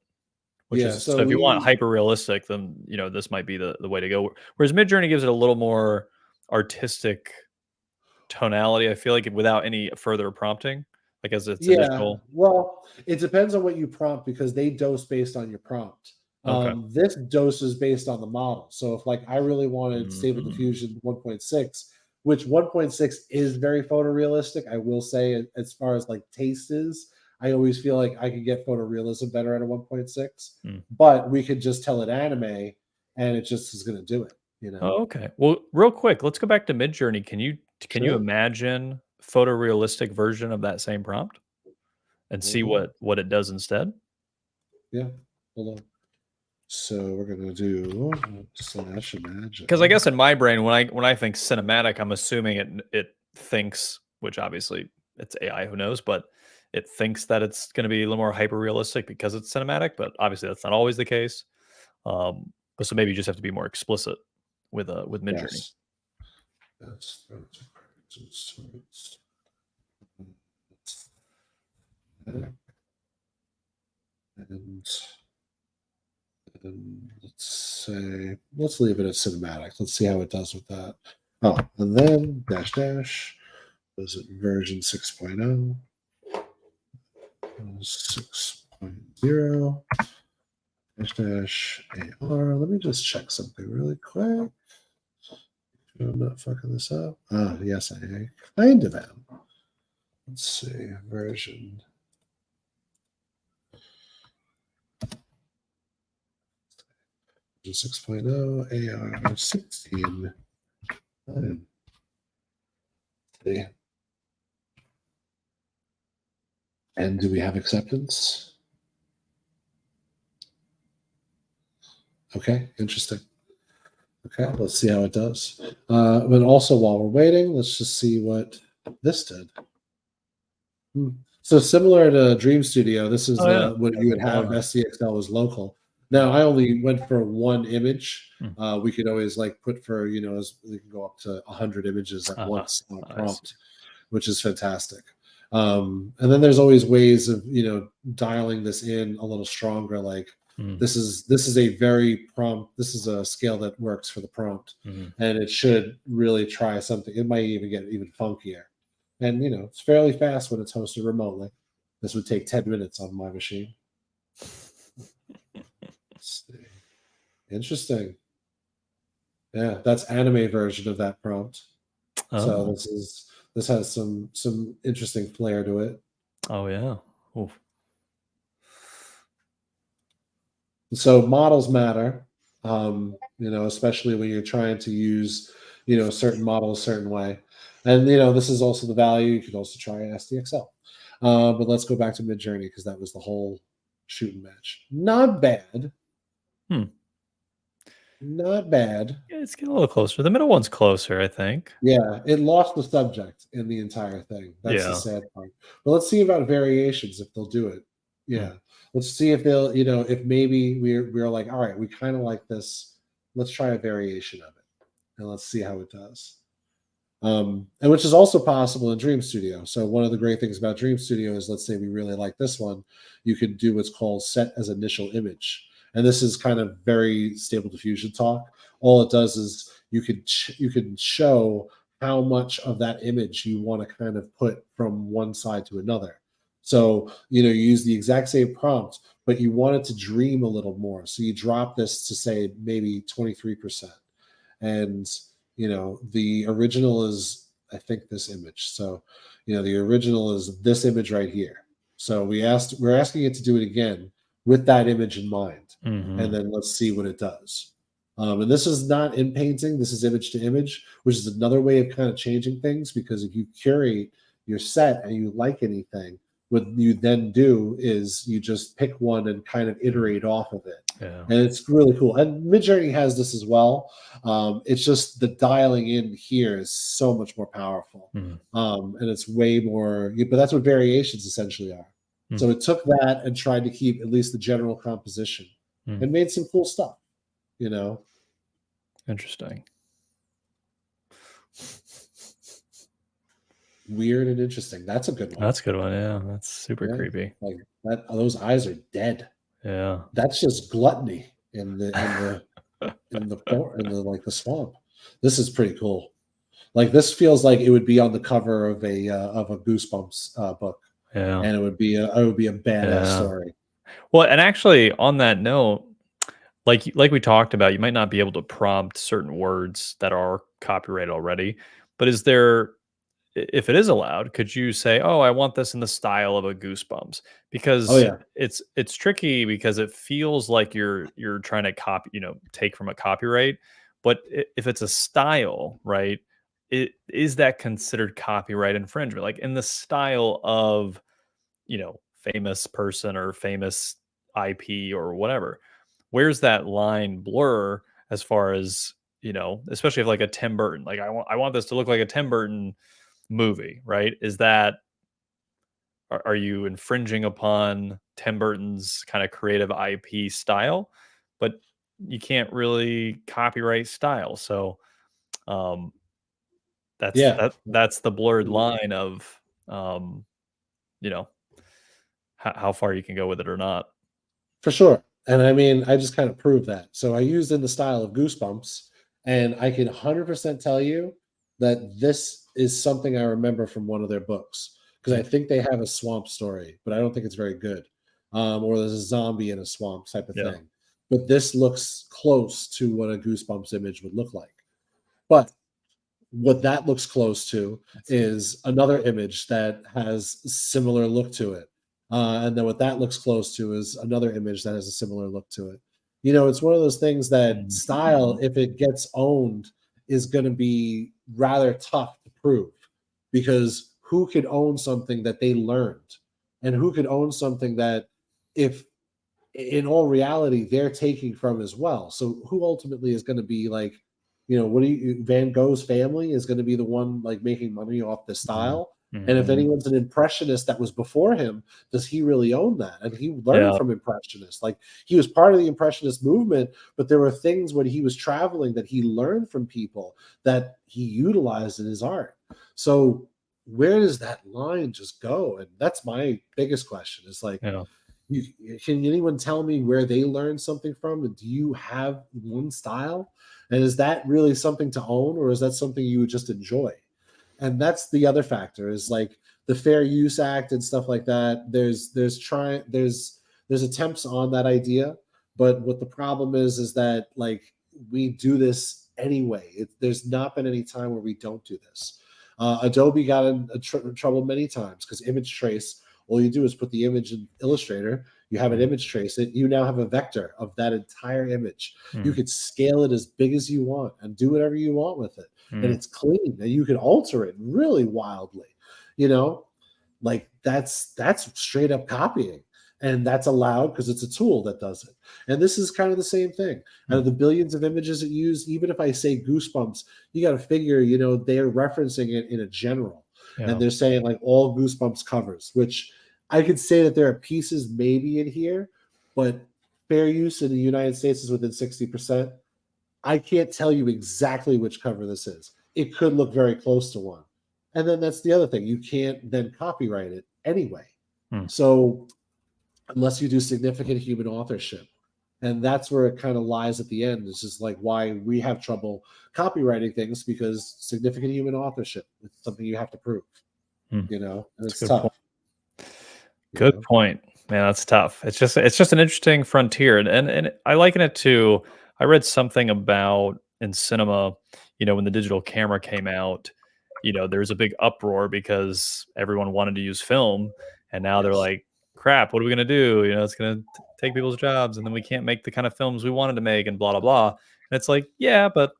So if you want hyper realistic, then this might be the way to go. Whereas Midjourney gives it a little more artistic tonality, I feel like, without any further prompting, like as its initial. Well, it depends on what you prompt because they dose based on your prompt. This dose is based on the model. So if like I really wanted stable diffusion 1.6, which 1.6 is very photorealistic, I will say as far as like taste is, I always feel like I could get photorealism better at a 1.6, but we could just tell it anime and it just is going to do it. Oh, okay. Well, real quick, let's go back to Midjourney. Can you imagine photorealistic version of that same prompt and see what it does instead? Yeah. Hold on. So we're gonna do /imagine. Because I guess in my brain, when I think cinematic, I'm assuming it thinks, which obviously it's AI, who knows, but it thinks that it's going to be a little more hyper realistic because it's cinematic. But obviously, that's not always the case. But so maybe you just have to be more explicit with Midjourney. Yes. And let's leave it at cinematic. Let's see how it does with that. Oh, and then was it version 6.0? 6. 0 dash AR. Let me just check something really quick. I'm not fucking this up. Yes, I kind of am. Let's see, version. Version 6.0 AR 16. See. And do we have acceptance? Okay, interesting. Okay, let's see how it does. But also, while we're waiting, let's just see what this did. So similar to Dream Studio, this is what you would have. SDXL was local. Now I only went for one image. We could always like put for we can go up to 100 images at once on a prompt, which is fantastic. And then there's always ways of dialing this in a little stronger. Like this is a very prompt. This is a scale that works for the prompt, and it should really try something. It might even get even funkier. And it's fairly fast when it's hosted remotely. This would take 10 minutes on my machine. Let's see. Interesting. Yeah, that's anime version of that prompt. So this has some interesting flair to it. Oh yeah. Oof. So models matter, especially when you're trying to use certain models a certain way. And this is also the value. You could also try SDXL. But let's go back to Midjourney because that was the whole shooting match. Not bad. Not bad. Yeah, it's getting a little closer. The middle one's closer, I think. Yeah, it lost the subject in the entire thing. That's the sad part. But let's see about variations if they'll do it. Yeah. Let's see if they'll, if maybe we're like, all right, we kind of like this. Let's try a variation of it. And let's see how it does. And which is also possible in Dream Studio. So one of the great things about Dream Studio is, let's say we really like this one, you could do what's called set as initial image. And this is kind of very stable diffusion talk. All it does is you could show how much of that image you want to kind of put from one side to another. So, you use the exact same prompt, but you want it to dream a little more. So you drop this to say maybe 23%. And, the original is, I think, this image. So, the original is this image right here. So we're asking it to do it again with that image in mind. And then let's see what it does. And this is not in painting. This is image to image, which is another way of kind of changing things, because if you curate your set and you like anything, what you then do is you just pick one and kind of iterate off of it. Yeah. And it's really cool. And Midjourney has this as well. It's just the dialing in here is so much more powerful. And it's way more, but that's what variations essentially are. So it took that and tried to keep at least the general composition and made some cool stuff, Interesting. Weird and interesting. That's a good one. That's a good one. Yeah, that's super creepy. Like that, those eyes are dead. Yeah, that's just gluttony in the like the swamp. This is pretty cool. Like this feels like it would be on the cover of a Goosebumps book. Yeah, and it would be a badass story. Well, and actually, on that note, like we talked about, you might not be able to prompt certain words that are copyrighted already, but is there, if it is allowed, could you say, "Oh, I want this in the style of a Goosebumps"? Because it's tricky because it feels like you're trying to take from a copyright, but if it's a style, right? Is that considered copyright infringement? Like in the style of, famous person or famous IP or whatever. Where's that line blur as far as, especially if like a Tim Burton, like I want this to look like a Tim Burton movie, right? Is that, are you infringing upon Tim Burton's kind of creative IP style? But you can't really copyright style. So that's the blurred line of how far you can go with it or not. For sure. And I mean, I just kind of proved that. So I used in the style of Goosebumps, and I can 100% tell you that this is something I remember from one of their books, because I think they have a swamp story, but I don't think it's very good. or there's a zombie in a swamp type of Yeah. thing. But this looks close to what a Goosebumps image would look like. But what that looks close to is another image that has similar look to it. And then what that looks close to is another image that has a similar look to it. It's one of those things that style, if it gets owned, is going to be rather tough to prove, because who could own something that they learned, and who could own something that, if in all reality, they're taking from as well? So who ultimately is going to be like, what do you, Van Gogh's family is going to be the one like making money off the style? And if anyone's an impressionist that was before him, does he really own that? And he learned from impressionists. Like, he was part of the impressionist movement, but there were things when he was traveling that he learned from people that he utilized in his art. So where does that line just go? And that's my biggest question, is like, can anyone tell me where they learned something from? And do you have one style? And is that really something to own, or is that something you would just enjoy? And that's the other factor, is like the Fair Use Act and stuff like that. There's attempts on that idea, but what the problem is that, like, we do this anyway. There's not been any time where we don't do this. Adobe got in trouble many times because image trace. All you do is put the image in Illustrator. You have an image trace it. You now have a vector of that entire image. You could scale it as big as you want and do whatever you want with it. And it's clean, and you can alter it really wildly. Like that's straight up copying. And that's allowed because it's a tool that does it. And this is kind of the same thing. Out of the billions of images it used, even if I say Goosebumps, you got to figure, they're referencing it in a general. And they're saying like all Goosebumps covers, which I could say that there are pieces maybe in here, but fair use in the United States is within 60%. I can't tell you exactly which cover this is. It could look very close to one. And then that's the other thing. You can't then copyright it anyway. So unless you do significant human authorship. And that's where it kind of lies at the end. It's just like why we have trouble copywriting things, because significant human authorship, it's something you have to prove, and it's tough. Good point, man. That's tough. It's just an interesting frontier. And I liken it to, I read something about in cinema, when the digital camera came out, there was a big uproar because everyone wanted to use film. And now they're like, crap, what are we going to do? It's going to take people's jobs, and then we can't make the kind of films we wanted to make, and blah, blah, blah. And it's like, yeah, but,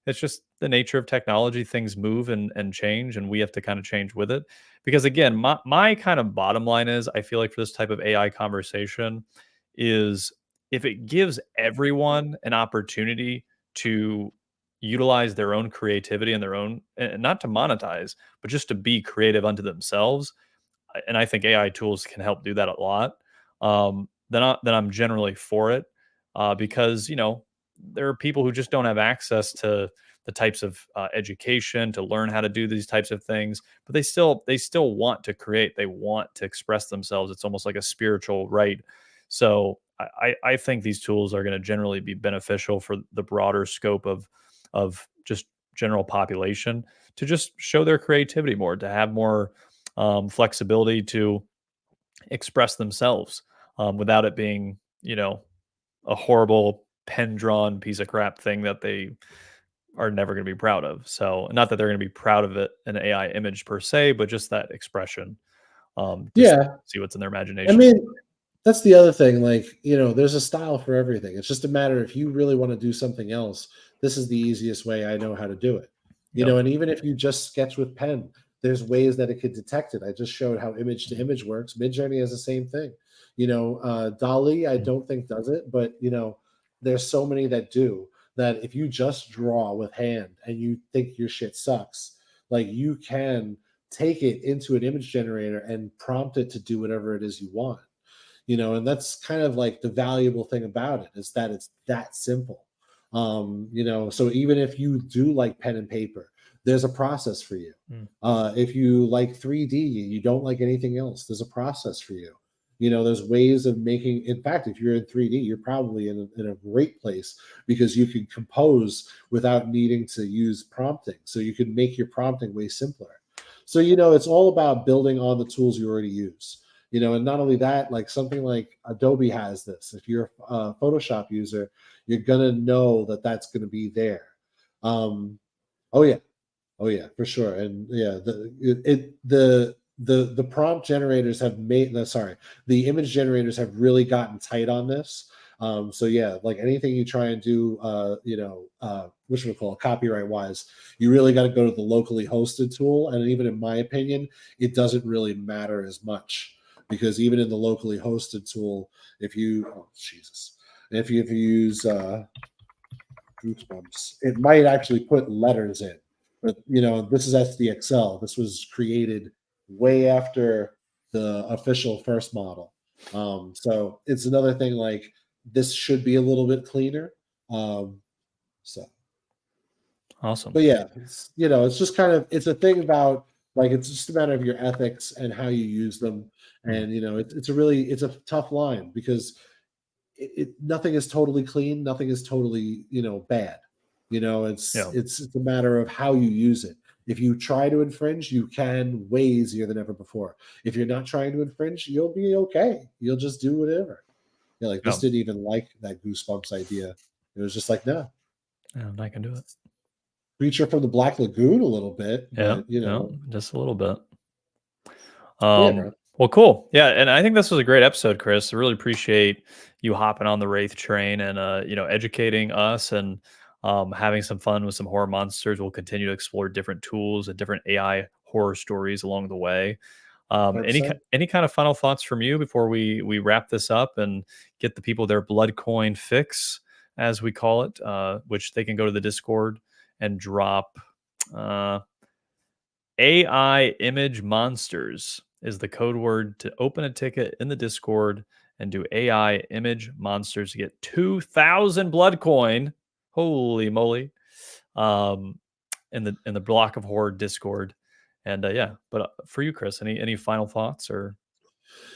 it's just the nature of technology. Things move and change, and we have to kind of change with it. Because again, my kind of bottom line is, I feel like for this type of AI conversation is, if it gives everyone an opportunity to utilize their own creativity and their own, and not to monetize, but just to be creative unto themselves, and I think AI tools can help do that a lot, then I'm generally for it, because there are people who just don't have access to the types of education to learn how to do these types of things, but they still want to create. They want to express themselves. It's almost like a spiritual right. So I think these tools are going to generally be beneficial for the broader scope of just general population, to just show their creativity more, to have more flexibility to express themselves, without it being, a horrible pen drawn piece of crap thing that they are never going to be proud of. So, not that they're going to be proud of it, an AI image per se, but just that expression. See what's in their imagination. I mean, that's the other thing. Like, there's a style for everything. It's just a matter, if you really want to do something else, this is the easiest way I know how to do it. And even if you just sketch with pen, there's ways that it could detect it. I just showed how image to image works. Midjourney has the same thing. DALL-E, I don't think does it, but there's so many that do, that if you just draw with hand and you think your shit sucks, like, you can take it into an image generator and prompt it to do whatever it is you want. And that's kind of like the valuable thing about it, is that it's that simple. So even if you do like pen and paper, there's a process for you. If you like 3D, you don't like anything else, there's a process for you. There's ways of making, in fact, if you're in 3D, you're probably in a great place, because you can compose without needing to use prompting. So you can make your prompting way simpler. So, it's all about building on the tools you already use. And not only that, like something like Adobe has this. If you're a Photoshop user, you're gonna know that that's gonna be there. Oh yeah, for sure. And yeah, the prompt generators have the image generators have really gotten tight on this. So yeah, like anything you try and do, what should we call it, copyright wise, you really got to go to the locally hosted tool. And even in my opinion, it doesn't really matter as much, because even in the locally hosted tool, if you use Goosebumps, it might actually put letters in. But this is SDXL. This was created way after the official first model. So it's another thing, like this should be a little bit cleaner. So awesome. But yeah, it's just kind of, it's a thing about, like, it's just a matter of your ethics and how you use them. And it's a tough line, because nothing is totally clean, nothing is totally bad. It's a matter of how you use it. If you try to infringe, you can way easier than ever before. If you're not trying to infringe, you'll be okay. You'll just do whatever. This didn't even like that Goosebumps idea. It was just like, no. I can do it. Creature from the Black Lagoon a little bit. Yeah, but, just a little bit. Bro. Well, cool. Yeah, and I think this was a great episode, Chris. I really appreciate you hopping on the WrAIth train and educating us and having some fun with some horror monsters. We'll continue to explore different tools and different AI horror stories along the way. Any kind of final thoughts from you before we wrap this up and get the people their blood coin fix, as we call it, which they can go to the Discord and drop AI image monsters is the code word to open a ticket in the Discord and do AI image monsters to get 2,000 blood coin. Holy moly. In the Block of Horror Discord. And but for you, Chris, any final thoughts or?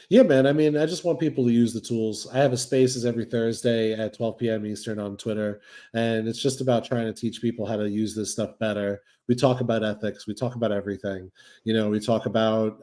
Yeah, man. I mean, I just want people to use the tools. I have a Spaces every Thursday at 12 p.m. Eastern on Twitter, and it's just about trying to teach people how to use this stuff better. We talk about ethics. We talk about everything. We talk about,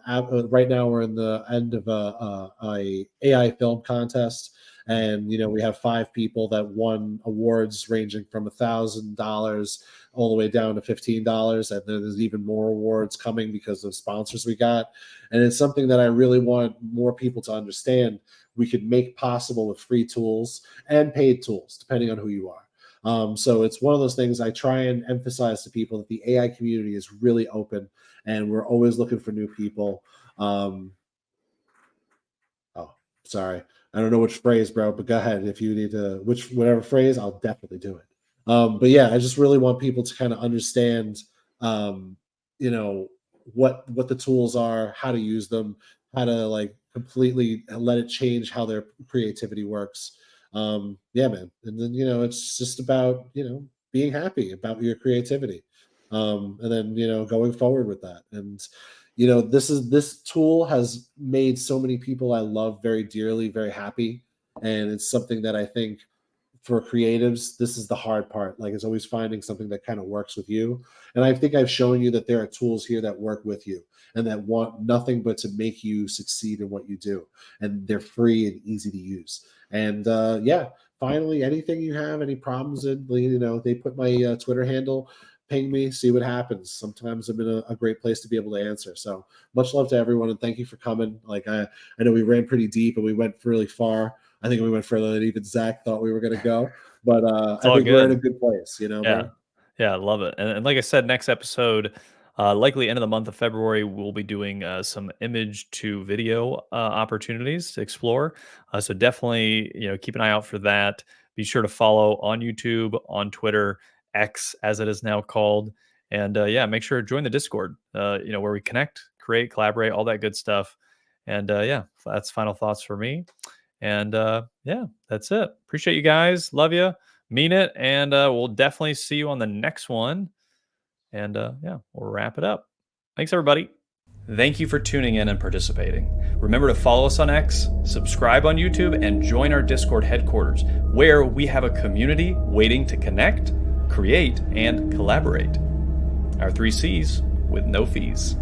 right now we're in the end of a AI film contest, and we have 5 people that won awards ranging from $1,000 all the way down to $15, and then there's even more awards coming because of sponsors we got. And it's something that I really want more people to understand we could make possible with free tools and paid tools, depending on who you are. So it's one of those things I try and emphasize to people, that the AI community is really open, and we're always looking for new people. Sorry. I don't know which phrase, bro, but go ahead. If you need to, whatever phrase, I'll definitely do it. But yeah, I just really want people to kind of understand, what the tools are, how to use them, how to like completely let it change how their creativity works. Yeah, man. And then, it's just about, being happy about your creativity. And then, going forward with that. And, this tool has made so many people I love very dearly, very happy. And it's something that I think, for creatives, this is the hard part. Like, it's always finding something that kind of works with you. And I think I've shown you that there are tools here that work with you and that want nothing but to make you succeed in what you do. And they're free and easy to use. And finally, anything you have, any problems in, they put my Twitter handle, ping me, see what happens. Sometimes I'm in a great place to be able to answer. So much love to everyone, and thank you for coming. Like, I know we ran pretty deep and we went really far. I think we went further than even Zach thought we were going to go, but I think we're in a good place, Yeah, bro? I love it. And like I said, next episode, likely end of the month of February, we'll be doing some image to video opportunities to explore. So definitely, keep an eye out for that. Be sure to follow on YouTube, on Twitter, X as it is now called, and make sure to join the Discord. Where we connect, create, collaborate, all that good stuff. And that's final thoughts for me. And that's it. Appreciate you guys. Love you. Mean it. And we'll definitely see you on the next one. And we'll wrap it up. Thanks, everybody. Thank you for tuning in and participating. Remember to follow us on X, subscribe on YouTube, and join our Discord headquarters, where we have a community waiting to connect, create, and collaborate. Our 3 C's with no fees.